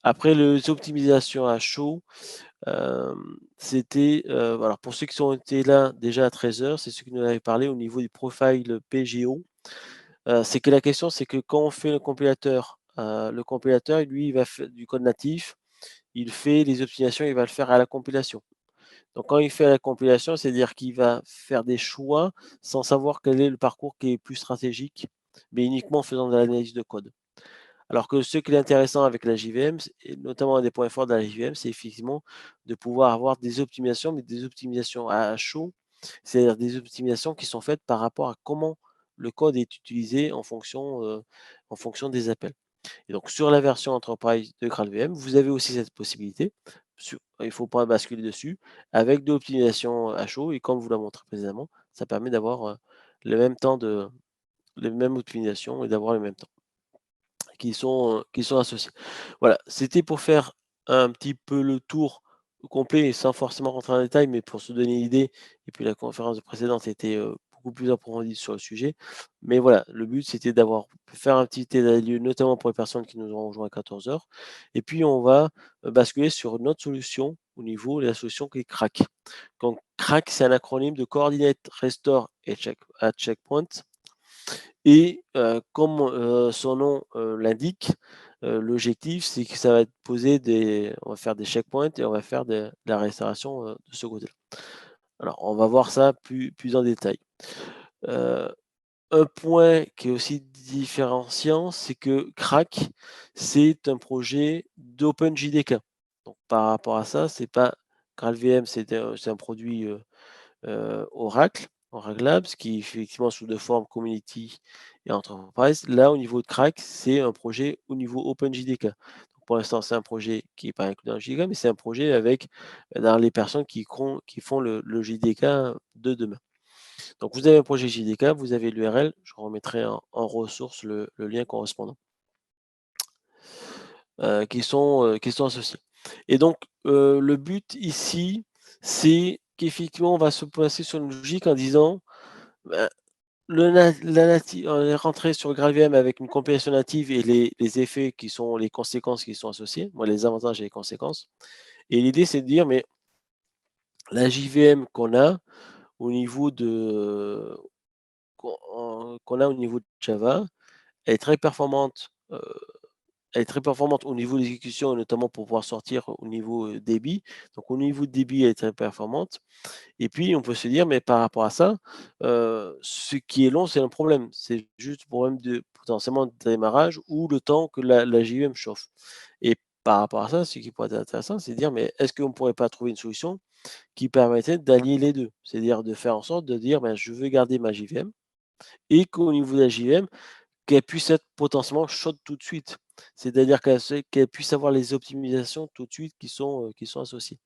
Après les optimisations à chaud, c'était, alors pour ceux qui ont été là déjà à 13h, c'est ceux qui nous avaient parlé au niveau du profile PGO. C'est que la question, c'est que quand on fait le compilateur, lui, il va faire du code natif, il fait les optimisations, il va le faire à la compilation. Donc quand il fait à la compilation, c'est-à-dire qu'il va faire des choix sans savoir quel est le parcours qui est plus stratégique, mais uniquement en faisant de l'analyse de code. Alors que ce qui est intéressant avec la JVM, et notamment un des points forts de la JVM, c'est effectivement de pouvoir avoir des optimisations, mais des optimisations à chaud, c'est-à-dire des optimisations qui sont faites par rapport à comment le code est utilisé en fonction des appels. Et donc sur la version Enterprise de GraalVM, vous avez aussi cette possibilité. Il ne faut pas basculer dessus, avec de l'optimisation à chaud, et comme vous l'a montré précédemment, ça permet d'avoir le même temps les mêmes optimisations et d'avoir le même temps qui sont associés. Voilà, c'était pour faire un petit peu le tour complet sans forcément rentrer en détail, mais pour se donner une idée. Et puis la conférence précédente était beaucoup plus approfondie sur le sujet. Mais voilà, le but c'était faire un petit état des lieux, notamment pour les personnes qui nous auront rejoint à 14h. Et puis on va basculer sur une autre solution au niveau de la solution qui est CRAC. Donc CRAC, c'est un acronyme de Coordinate, Restore et Checkpoint. Et comme son nom l'indique, l'objectif, c'est que ça va être on va faire des checkpoints et on va faire de la restauration de ce côté-là. Alors, on va voir ça plus en détail. Un point qui est aussi différenciant, c'est que Crack, c'est un projet d'OpenJDK. Donc, par rapport à ça, c'est pas GraalVM, c'est un produit Oracle Labs, qui est effectivement sous de forme community et enterprise. Là, au niveau de Crack, c'est un projet au niveau OpenJDK. Donc, pour l'instant, c'est un projet qui n'est pas inclus dans le JDK, mais c'est un projet avec dans les personnes qui font le JDK de demain. Donc, vous avez un projet JDK, vous avez l'URL, je remettrai en ressource le lien correspondant, qui sont associés. Et donc, le but ici, c'est qu'effectivement, on va se placer sur une logique en disant, ben, on est rentré sur GraalVM avec une compilation native et les effets qui sont les conséquences qui sont associées, moi, les avantages et les conséquences. Et l'idée, c'est de dire, mais la JVM au niveau de qu'on a au niveau de Java, elle est très performante. Elle est très performante au niveau de l'exécution et notamment pour pouvoir sortir au niveau débit. Donc au niveau de débit, elle est très performante. Et puis, on peut se dire, mais par rapport à ça, ce qui est long, c'est un problème. C'est juste le problème de potentiellement de démarrage ou le temps que la JVM chauffe. Et par rapport à ça, ce qui pourrait être intéressant, c'est de dire, mais est-ce qu'on ne pourrait pas trouver une solution qui permettait d'allier les deux? C'est-à-dire de faire en sorte de dire, ben, je veux garder ma JVM et qu'au niveau de la JVM, qu'elle puisse être potentiellement chaude tout de suite. C'est-à-dire qu'elle puisse avoir les optimisations tout de suite qui sont associées.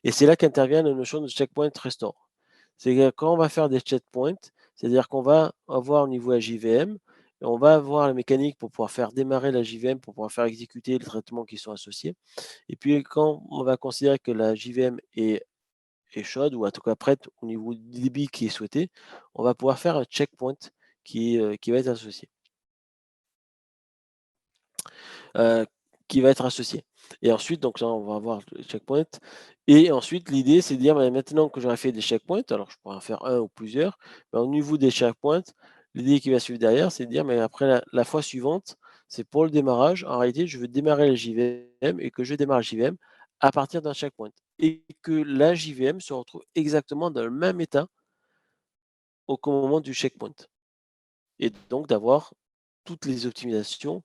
Et c'est là qu'intervient la notion de checkpoint restore. C'est que quand on va faire des checkpoints, c'est-à-dire qu'on va avoir au niveau de la JVM, on va avoir la mécanique pour pouvoir faire démarrer la JVM, pour pouvoir faire exécuter les traitements qui sont associés. Et puis quand on va considérer que la JVM est chaude, ou en tout cas prête au niveau du débit qui est souhaité, on va pouvoir faire un checkpoint qui va être associé. Heu, qui va être associé. Et ensuite, donc là, on va avoir le checkpoint et ensuite l'idée, c'est de dire, bah, maintenant que j'aurai fait des checkpoints, alors je pourrais en faire un ou plusieurs, mais au niveau des checkpoints, l'idée qui va suivre derrière, c'est de dire, mais après la fois suivante, c'est pour le démarrage, en réalité, je veux démarrer la JVM et que je démarre la JVM à partir d'un checkpoint et que la JVM se retrouve exactement dans le même état au moment du checkpoint et donc d'avoir toutes les optimisations,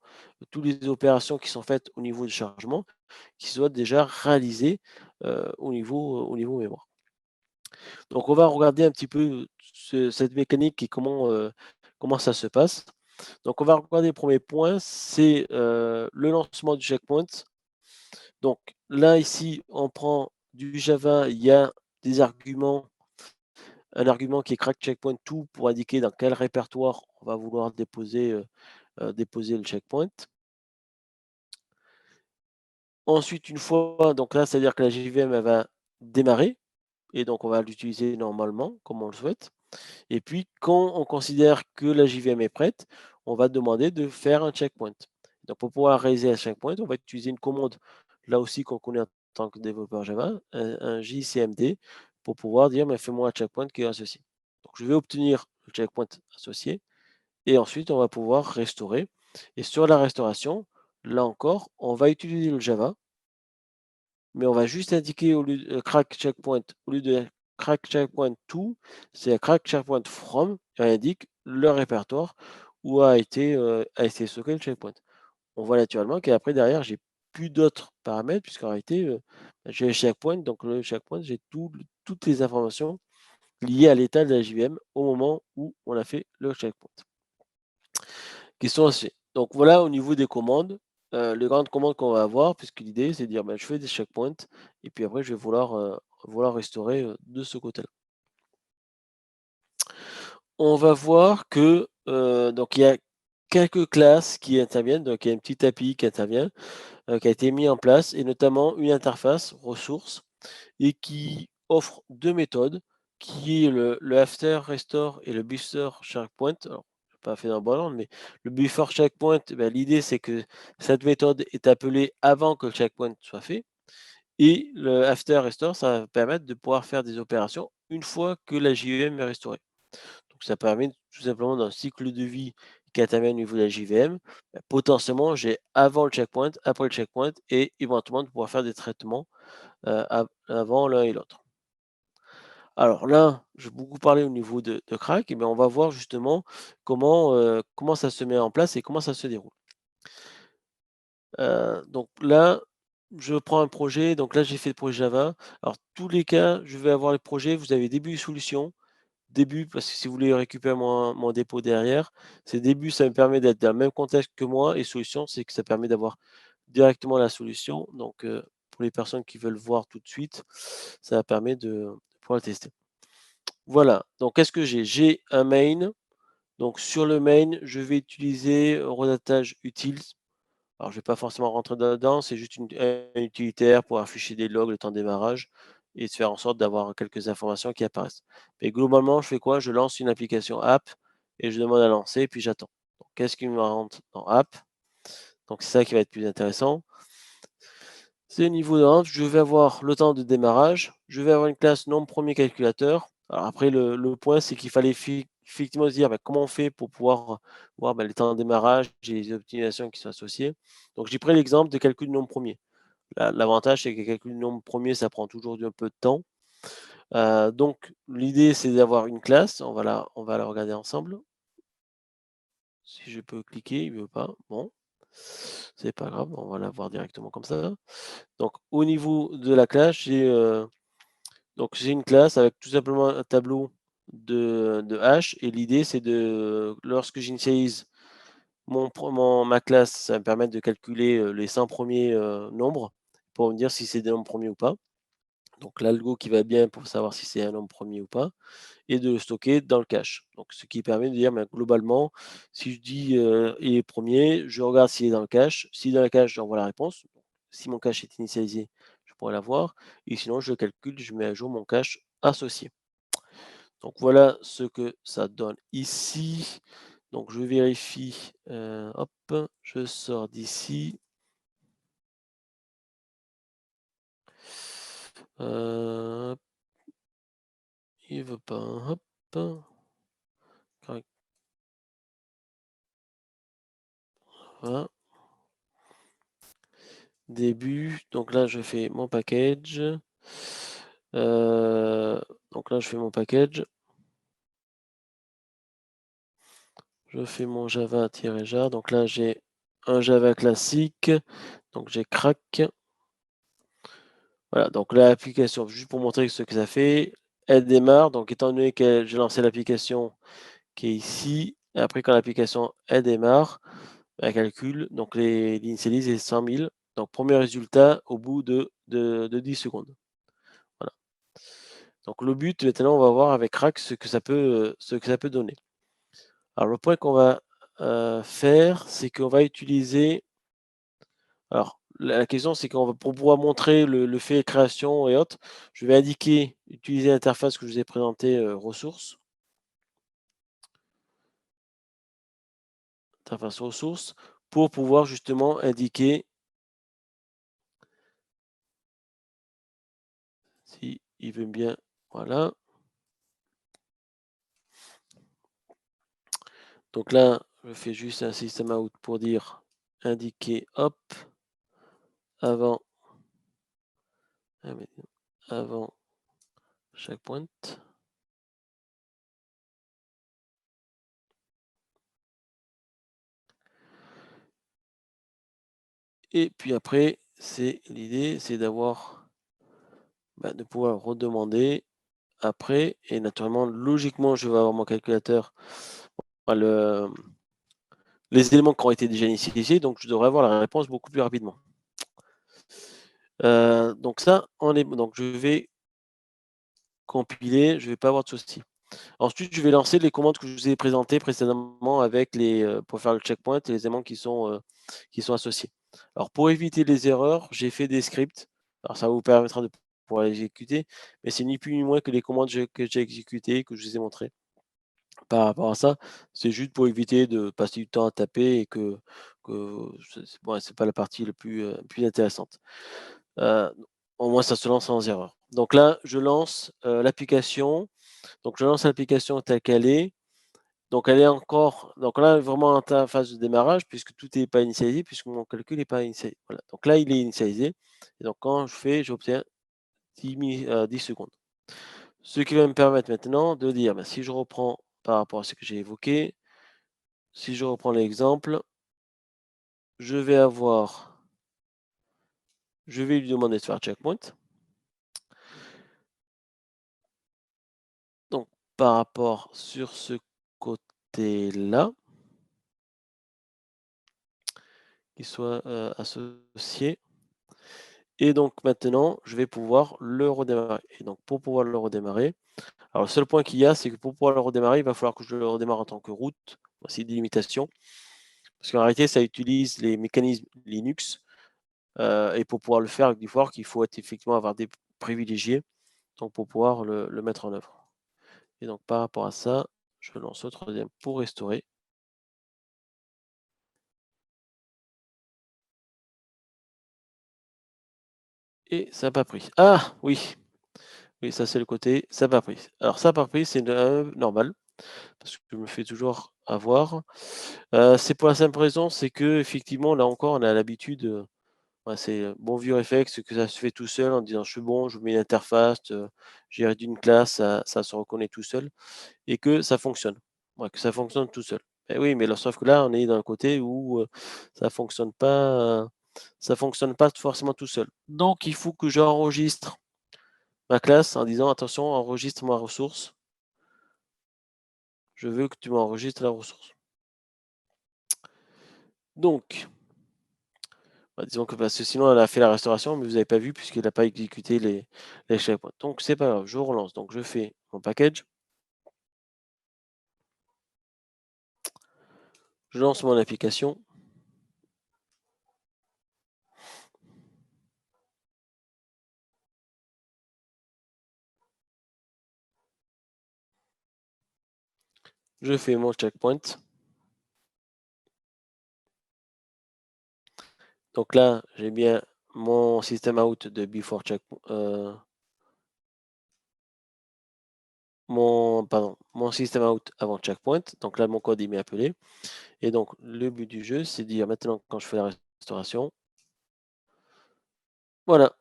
toutes les opérations qui sont faites au niveau du chargement qui soient déjà réalisées, au niveau mémoire. Donc on va regarder un petit peu cette mécanique et comment ça se passe. Donc on va regarder le premier point, c'est, le lancement du checkpoint. Donc là, ici, on prend du Java, il y a des arguments, un argument qui est crack checkpoint to pour indiquer dans quel répertoire on va vouloir déposer le checkpoint. Ensuite, une fois donc là, c'est-à-dire que la JVM, elle va démarrer et donc on va l'utiliser normalement comme on le souhaite. Et puis quand on considère que la JVM est prête, on va demander de faire un checkpoint. Donc pour pouvoir réaliser un checkpoint, on va utiliser une commande, là aussi qu'on connaît en tant que développeur Java, un JCMD pour pouvoir dire: «Mais fais-moi un checkpoint qui est associé». Donc je vais obtenir le checkpoint associé et ensuite on va pouvoir restaurer et sur la restauration, là encore, on va utiliser le Java mais on va juste indiquer au lieu de crack checkpoint, au lieu de crack checkpoint to, c'est crack checkpoint from et on indique le répertoire où a été stocké le checkpoint. On voit naturellement qu'après derrière, j'ai plus d'autres paramètres puisqu'en réalité, j'ai le checkpoint, donc le checkpoint, j'ai toutes les informations liées à l'état de la JVM au moment où on a fait le checkpoint qui sont assez. Donc voilà au niveau des commandes, les grandes commandes qu'on va avoir, puisque l'idée c'est de dire, ben, je fais des checkpoints et puis après je vais vouloir restaurer, de ce côté-là. On va voir que, donc il y a quelques classes qui interviennent, donc il y a une petite API qui intervient, qui a été mis en place et notamment une interface ressources et qui offre 2 méthodes, qui est le after restore et le before checkpoint. Alors, j'ai pas fait dans le bon ordre, mais le before checkpoint, bah, l'idée c'est que cette méthode est appelée avant que le checkpoint soit fait et le after restore, ça va permettre de pouvoir faire des opérations une fois que la JVM est restaurée. Donc ça permet tout simplement d'un cycle de vie qui intervient au niveau de la JVM, bah, potentiellement j'ai avant le checkpoint, après le checkpoint et éventuellement de pouvoir faire des traitements, avant l'un et l'autre. Alors là, j'ai beaucoup parlé au niveau de crack, et bien on va voir justement comment ça se met en place et comment ça se déroule. Donc là, je prends un projet, donc là j'ai fait le projet Java. Alors tous les cas, je vais avoir les projets, vous avez début solution, début parce que si vous voulez récupérer mon dépôt derrière, c'est début, ça me permet d'être dans le même contexte que moi et solution, c'est que ça permet d'avoir directement la solution. Donc pour les personnes qui veulent voir tout de suite, ça permet de pouvoir le tester. Voilà, donc qu'est-ce que j'ai? J'ai un main, donc sur le main, je vais utiliser redatage utils. Alors je ne vais pas forcément rentrer dedans, c'est juste un utilitaire pour afficher des logs, le temps de démarrage et de faire en sorte d'avoir quelques informations qui apparaissent. Mais globalement, je fais quoi? Je lance une application app et je demande à lancer, puis j'attends. Donc qu'est-ce qui me rentre dans app? Donc c'est ça qui va être plus intéressant. C'est au niveau de Int, je vais avoir le temps de démarrage, je vais avoir une classe nom premier calculateur. Alors après le point, c'est qu'il fallait effectivement se dire, bah, comment on fait pour pouvoir voir, bah, les temps de démarrage et les optimisations qui sont associées. Donc j'ai pris l'exemple de calcul du nombre premier. L'avantage, c'est que calcul du nombre premier, ça prend toujours un peu de temps. Donc l'idée, c'est d'avoir une classe, on va la regarder ensemble. Si je peux cliquer, il ne veut pas. Bon, c'est pas grave, on va la voir directement comme ça. Donc au niveau de la classe, j'ai une classe avec tout simplement un tableau de hash et l'idée c'est lorsque j'initialise ma classe, ça va me permettre de calculer, les 100 premiers, nombres pour me dire si c'est des nombres premiers ou pas. Donc l'algo qui va bien pour savoir si c'est un nombre premier ou pas et de le stocker dans le cache. Donc ce qui permet de dire, ben, globalement, si je dis, il est premier, je regarde s'il est dans le cache. S'il est dans le cache, j'envoie la réponse. Si mon cache est initialisé, je pourrais l'avoir et sinon je calcule, je mets à jour mon cache associé. Donc voilà ce que ça donne ici. Donc je vérifie, hop, je sors d'ici. Hop, il veut pas, hop. Correct. Voilà. Début, donc là je fais mon package. Donc là je fais mon package. Je fais mon java-jar. Donc là j'ai un Java classique. Donc j'ai crack. Voilà, donc l'application, juste pour montrer ce que ça fait, elle démarre. Donc étant donné que j'ai lancé l'application qui est ici, et après quand l'application elle démarre, elle calcule, donc l'initialise est 100 000. Donc premier résultat au bout de 10 secondes. Voilà. Donc le but maintenant, on va voir avec Rack ce que ça peut donner. Alors le point qu'on va faire, c'est qu'on va utiliser. Alors la question, c'est qu'on va pour pouvoir montrer le fait création et autres, je vais indiquer utiliser l'interface que je vous ai présentée ressources. Interface ressources pour pouvoir justement indiquer si il veut bien. Voilà. Donc là, je fais juste un system out pour dire indiquer hop avant avant chaque pointe. Et puis après, c'est l'idée, c'est d'avoir de pouvoir redemander après. Et naturellement, logiquement, je vais avoir mon calculateur, les éléments qui ont été déjà initialisés, donc je devrais avoir la réponse beaucoup plus rapidement. Donc ça, donc je vais compiler, je ne vais pas avoir de souci. Ensuite, je vais lancer les commandes que je vous ai présentées précédemment avec pour faire le checkpoint et les éléments qui sont associés. Alors, pour éviter les erreurs, j'ai fait des scripts. Alors, ça vous permettra de pouvoir les exécuter, mais c'est ni plus ni moins que les commandes que j'ai exécutées, que je vous ai montrées. Par rapport à ça, c'est juste pour éviter de passer du temps à taper et que c'est pas la partie la plus intéressante. Au moins, ça se lance sans erreur. Donc là, je lance l'application. Donc, je lance l'application telle qu'elle est. Donc, elle est encore. Donc là, vraiment en phase de démarrage, puisque tout n'est pas initialisé, puisque mon calcul n'est pas initialisé. Voilà. Donc là, il est initialisé. Et donc, quand je fais, j'obtiens 10 secondes. Ce qui va me permettre maintenant de dire, si je reprends par rapport à ce que j'ai évoqué, si je reprends l'exemple, je vais lui demander de faire checkpoint. Donc, par rapport sur ce côté-là, qu'il soit associé. Et donc maintenant, je vais pouvoir le redémarrer. Et donc pour pouvoir le redémarrer, alors le seul point qu'il y a, c'est que pour pouvoir le redémarrer, il va falloir que je le redémarre en tant que root. Voici des limitations. Parce qu'en réalité, ça utilise les mécanismes Linux. Et pour pouvoir le faire avec du fork, il faut effectivement avoir des privilégiés donc pour pouvoir le mettre en œuvre. Et donc par rapport à ça, je lance le troisième pour restaurer. Et ça n'a pas pris. Ah oui, oui, ça c'est le côté, ça n'a pas pris. Alors ça n'a pas pris, c'est normal, parce que je me fais toujours avoir. C'est pour la simple raison, c'est que effectivement, là encore, on a l'habitude, c'est bon vieux réflexe que ça se fait tout seul en disant je suis bon, je mets une interface, j'ai réduit une classe, ça se reconnaît tout seul et que ça fonctionne. Ouais, que ça fonctionne tout seul. Et oui, mais sauf que là, on est dans le côté où ça fonctionne pas forcément tout seul. Donc, il faut que j'enregistre ma classe en disant attention, enregistre ma ressource. Je veux que tu m'enregistres la ressource. Donc, disons que parce que sinon elle a fait la restauration, mais vous n'avez pas vu puisqu'elle n'a pas exécuté les checkpoints. Donc c'est pas grave, je relance. Donc je fais mon package. Je lance mon application. Je fais mon checkpoint. Donc là, j'ai bien mon système out de before checkpoint. mon system out avant checkpoint. Donc là, mon code il m'est appelé. Et donc, le but du jeu, c'est de dire maintenant, quand je fais la restauration, voilà.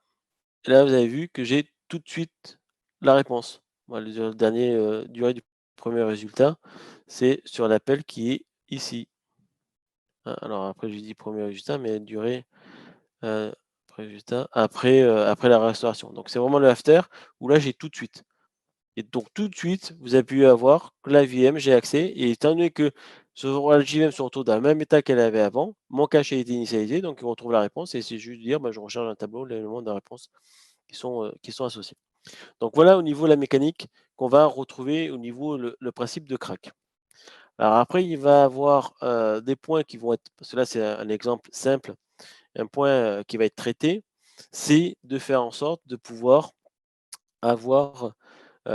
Et là, vous avez vu que j'ai tout de suite la réponse. Voilà, le dernier durée du premier résultat, c'est sur l'appel qui est ici. Hein, alors après, je dis premier résultat, mais durée résultat après la restauration. Donc c'est vraiment le after où là j'ai tout de suite. Et donc tout de suite, vous avez pu avoir que la VM, j'ai accès. Et étant donné que la JVM se retrouve dans le même état qu'elle avait avant, mon cache a été initialisé, donc il retrouve la réponse. Et c'est juste dire, bah, je recharge un tableau, l'élément de la réponse qui sont associés. Donc voilà au niveau de la mécanique qu'on va retrouver au niveau le principe de crack. Alors après, il va avoir des points qui vont être, parce que là c'est un exemple simple, un point qui va être traité, c'est de faire en sorte de pouvoir avoir des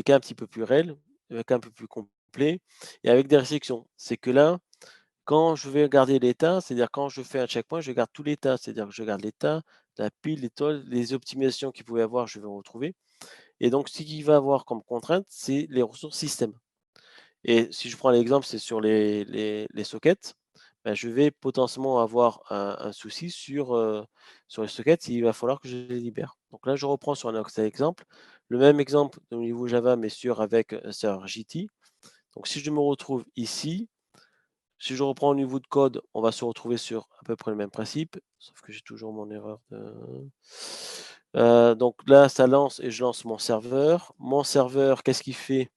cas un petit peu plus réels, des cas un peu plus complets et avec des restrictions. C'est que là, quand je vais garder l'état, c'est-à-dire quand je fais un checkpoint, je garde tout l'état, c'est-à-dire que je garde l'état, la pile, l'étoile, les optimisations qu'il pouvait avoir, je vais retrouver. Et donc, ce qu'il va avoir comme contrainte, c'est les ressources système. Et si je prends l'exemple, c'est sur les sockets, bah, je vais potentiellement avoir un souci sur les sockets, il va falloir que je les libère. Donc là, je reprends sur un autre exemple, le même exemple au niveau Java, mais sur avec un serveur JT. Donc si je me retrouve ici, si je reprends au niveau de code, on va se retrouver sur à peu près le même principe, sauf que j'ai toujours mon erreur de... donc là, ça lance et je lance mon serveur. Mon serveur, qu'est-ce qu'il fait?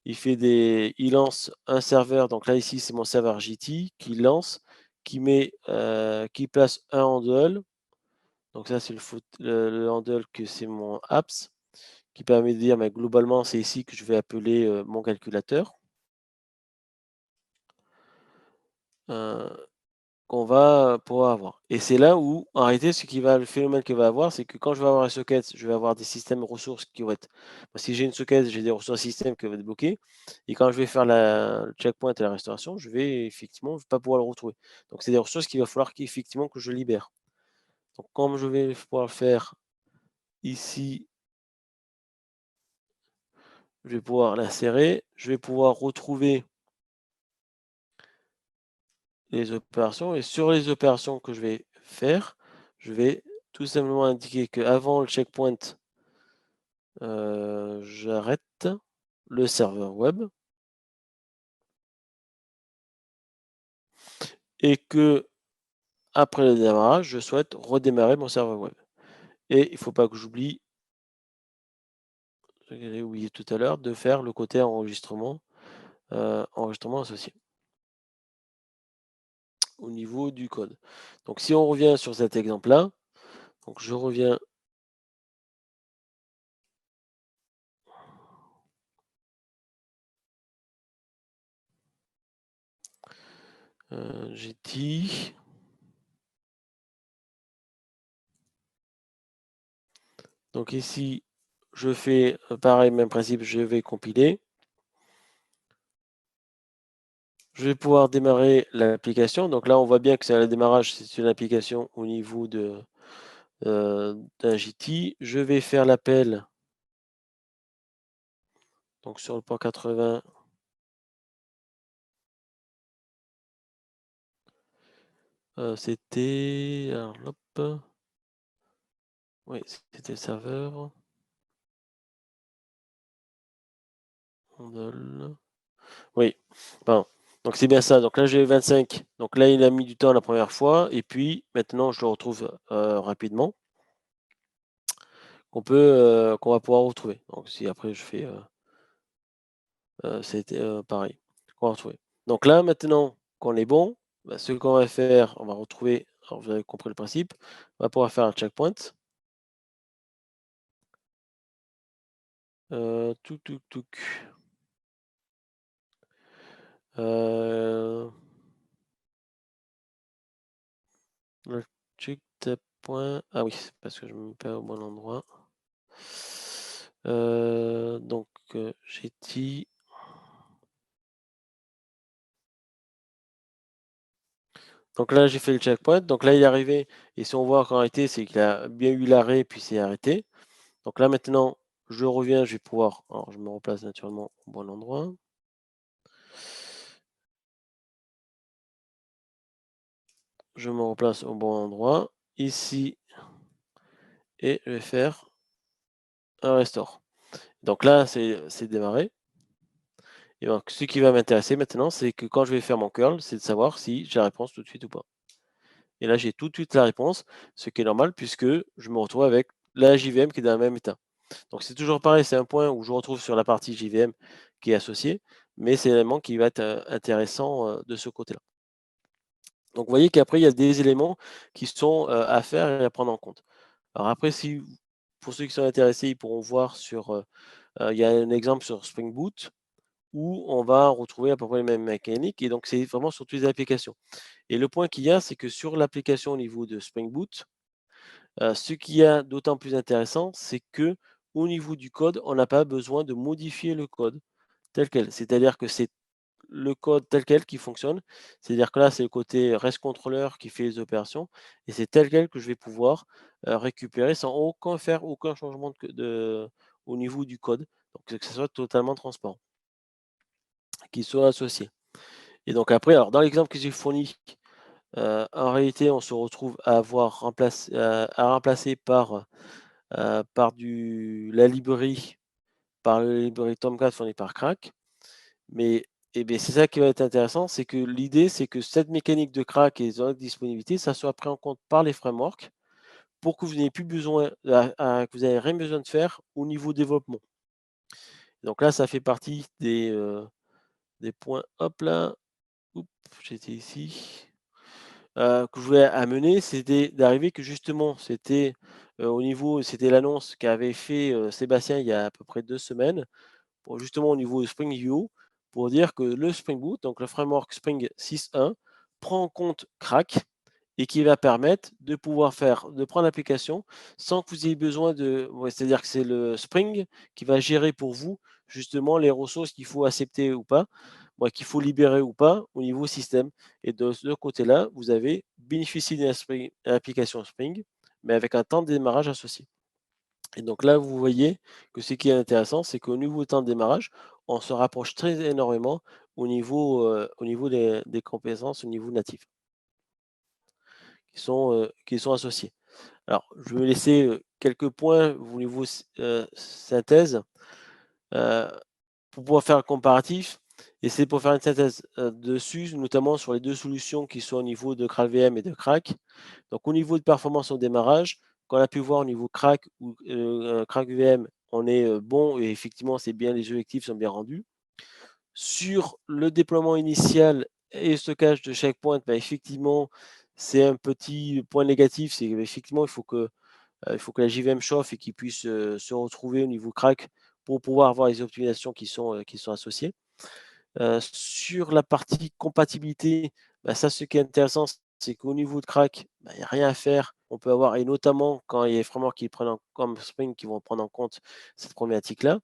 Il lance un serveur, donc là ici c'est mon serveur JT qui lance, qui place un handle. Donc ça c'est le handle que c'est mon apps qui permet de dire mais globalement c'est ici que je vais appeler mon calculateur. Euh, qu'on va pouvoir avoir. Et c'est là où, en réalité, le phénomène qu'il va avoir, c'est que quand je vais avoir un socket, je vais avoir des systèmes ressources qui vont être. Si j'ai une socket, j'ai des ressources système qui vont être bloquées. Et quand je vais faire le checkpoint et la restauration, je vais effectivement pas pouvoir le retrouver. Donc c'est des ressources qu'il va falloir qu'effectivement que je libère. Donc comme je vais pouvoir le faire ici, je vais pouvoir l'insérer. Je vais pouvoir retrouver les opérations. Et sur les opérations que je vais faire, je vais tout simplement indiquer qu'avant le checkpoint, j'arrête le serveur web et que après le démarrage, je souhaite redémarrer mon serveur web. Et il ne faut pas que j'oublie, j'ai oublié tout à l'heure, de faire le côté enregistrement, enregistrement associé au niveau du code. Donc si on revient sur cet exemple-là, donc je reviens GT. Donc ici, je fais pareil, même principe, je vais compiler. Je vais pouvoir démarrer l'application. Donc là, on voit bien que c'est le démarrage, c'est une application au niveau d'un JT. Je vais faire l'appel. Donc sur le port 80, c'était. Alors, hop. Oui, c'était le serveur. Handle. Oui. Bon. Donc c'est bien ça. Donc là j'ai 25. Donc là il a mis du temps la première fois. Et puis maintenant je le retrouve rapidement. Qu'on va pouvoir retrouver. Donc si après je fais c'était pareil. Qu'on va retrouver. Donc là maintenant qu'on est bon, bah, ce qu'on va faire, on va retrouver. Alors vous avez compris le principe. On va pouvoir faire un checkpoint. Touc, touc, touc. Le check tab point. Ah oui, c'est parce que je me perds au bon endroit. Donc j'ai dit. Donc là j'ai fait le checkpoint. Donc là il est arrivé. Et si on voit qu'en réalité c'est qu'il a bien eu l'arrêt puis c'est arrêté. Donc là maintenant, je reviens, je vais pouvoir alors je me replace naturellement au bon endroit. Je me replace au bon endroit, ici et je vais faire un restore. Donc là, c'est démarré et donc ce qui va m'intéresser maintenant, c'est que quand je vais faire mon curl, c'est de savoir si j'ai la réponse tout de suite ou pas. Et là, j'ai tout de suite la réponse, ce qui est normal puisque je me retrouve avec la JVM qui est dans le même état. Donc c'est toujours pareil, c'est un point où je retrouve sur la partie JVM qui est associée, mais c'est l'élément qui va être intéressant de ce côté-là. Donc vous voyez qu'après, il y a des éléments qui sont à faire et à prendre en compte. Alors après, si pour ceux qui sont intéressés, ils pourront voir sur, il y a un exemple sur Spring Boot où on va retrouver à peu près les mêmes mécaniques et donc c'est vraiment sur toutes les applications. Et le point qu'il y a, c'est que sur l'application au niveau de Spring Boot, ce qu'il y a d'autant plus intéressant, c'est que au niveau du code, on n'a pas besoin de modifier le code tel quel. C'est-à-dire que c'est le code tel quel qui fonctionne. C'est-à-dire que là, c'est le côté REST controller qui fait les opérations et c'est tel quel que je vais pouvoir, récupérer sans faire aucun changement au niveau du code. Donc que ça soit totalement transparent, qu'il soit associé. Et donc après, alors dans l'exemple que j'ai fourni, en réalité, on se retrouve à avoir à remplacer la librairie par la librairie Tomcat fournie par Crack. Mais et beh, c'est ça qui va être intéressant, c'est que l'idée, c'est que cette mécanique de crack et de disponibilité, ça soit pris en compte par les frameworks pour que vous n'ayez plus besoin que vous n'ayez rien besoin de faire au niveau développement. Donc là, ça fait partie des points hop là, oup, j'étais ici, que je voulais amener, c'était d'arriver que justement c'était l'annonce qu'avait fait, Sébastien il y a à peu près 2 semaines pour justement au niveau de Spring View, pour dire que le Spring Boot, donc le framework Spring 6.1, prend en compte Crack et qui va permettre de prendre l'application sans que vous ayez besoin c'est-à-dire que c'est le Spring qui va gérer pour vous justement les ressources qu'il faut accepter ou pas, qu'il faut libérer ou pas au niveau système. Et de ce côté-là, vous avez bénéficié d'une application Spring, mais avec un temps de démarrage associé. Et donc là, vous voyez que ce qui est intéressant, c'est qu'au niveau temps de démarrage, on se rapproche très énormément au niveau des compétences au niveau natif qui sont associées. Alors, je vais laisser quelques points au niveau synthèse euh, pour pouvoir faire un comparatif. Et c'est pour faire une synthèse dessus, notamment sur les deux solutions qui sont au niveau de GraalVM et de Crack. Donc, au niveau de performance au démarrage, qu'on a pu voir au niveau Crack ou Crack VM, on est bon et effectivement, c'est bien, les objectifs sont bien rendus. Sur le déploiement initial et le stockage de checkpoint, bah, effectivement, c'est un petit point négatif, c'est effectivement, il faut que la JVM chauffe et qu'il puisse se retrouver au niveau Crack pour pouvoir avoir les optimisations qui sont associées. Sur la partie compatibilité, bah, ça, ce qui est intéressant, c'est qu'au niveau de Crack, bah, il n'y a rien à faire. On peut avoir, et notamment quand il y a des frameworks comme Spring qui vont prendre en compte cette problématique-là.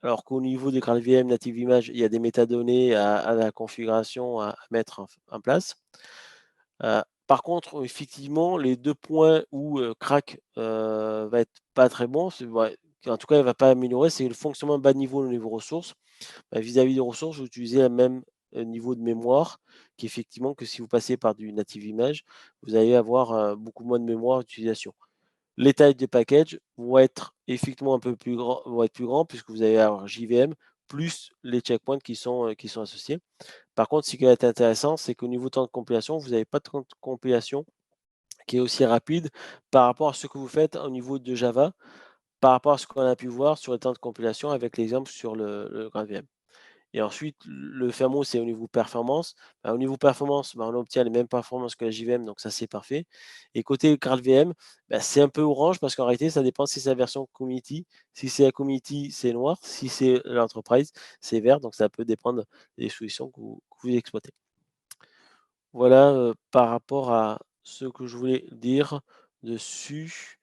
Alors qu'au niveau des GraalVM Native Image, il y a des métadonnées à la configuration à mettre en place. Par contre, effectivement, les 2 points où Crack va être pas très bon, en tout cas, il ne va pas améliorer, c'est le fonctionnement bas niveau au niveau ressources. Bah, vis-à-vis des ressources, vous utilisez le même niveau de mémoire qu'effectivement que si vous passez par du native image, vous allez avoir beaucoup moins de mémoire d'utilisation. Les tailles des packages vont être effectivement un peu plus grands, vont être plus grands puisque vous allez avoir JVM plus les checkpoints qui sont associés. Par contre, ce qui va être intéressant, c'est qu'au niveau temps de compilation, vous n'avez pas de temps de compilation qui est aussi rapide par rapport à ce que vous faites au niveau de Java, par rapport à ce qu'on a pu voir sur les temps de compilation avec l'exemple sur le GraalVM. Et ensuite, le fameux, c'est au niveau performance. Au niveau performance, on obtient les mêmes performances que la JVM, donc ça c'est parfait. Et côté GraalVM, c'est un peu orange parce qu'en réalité, ça dépend si c'est la version community. Si c'est la community, c'est noir. Si c'est l'entreprise, c'est vert. Donc ça peut dépendre des solutions que vous exploitez. Voilà par rapport à ce que je voulais dire dessus.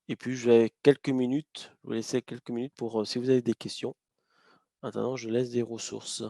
Et puis, je vais quelques minutes, je vais laisser quelques minutes pour si vous avez des questions. Maintenant, je laisse des ressources.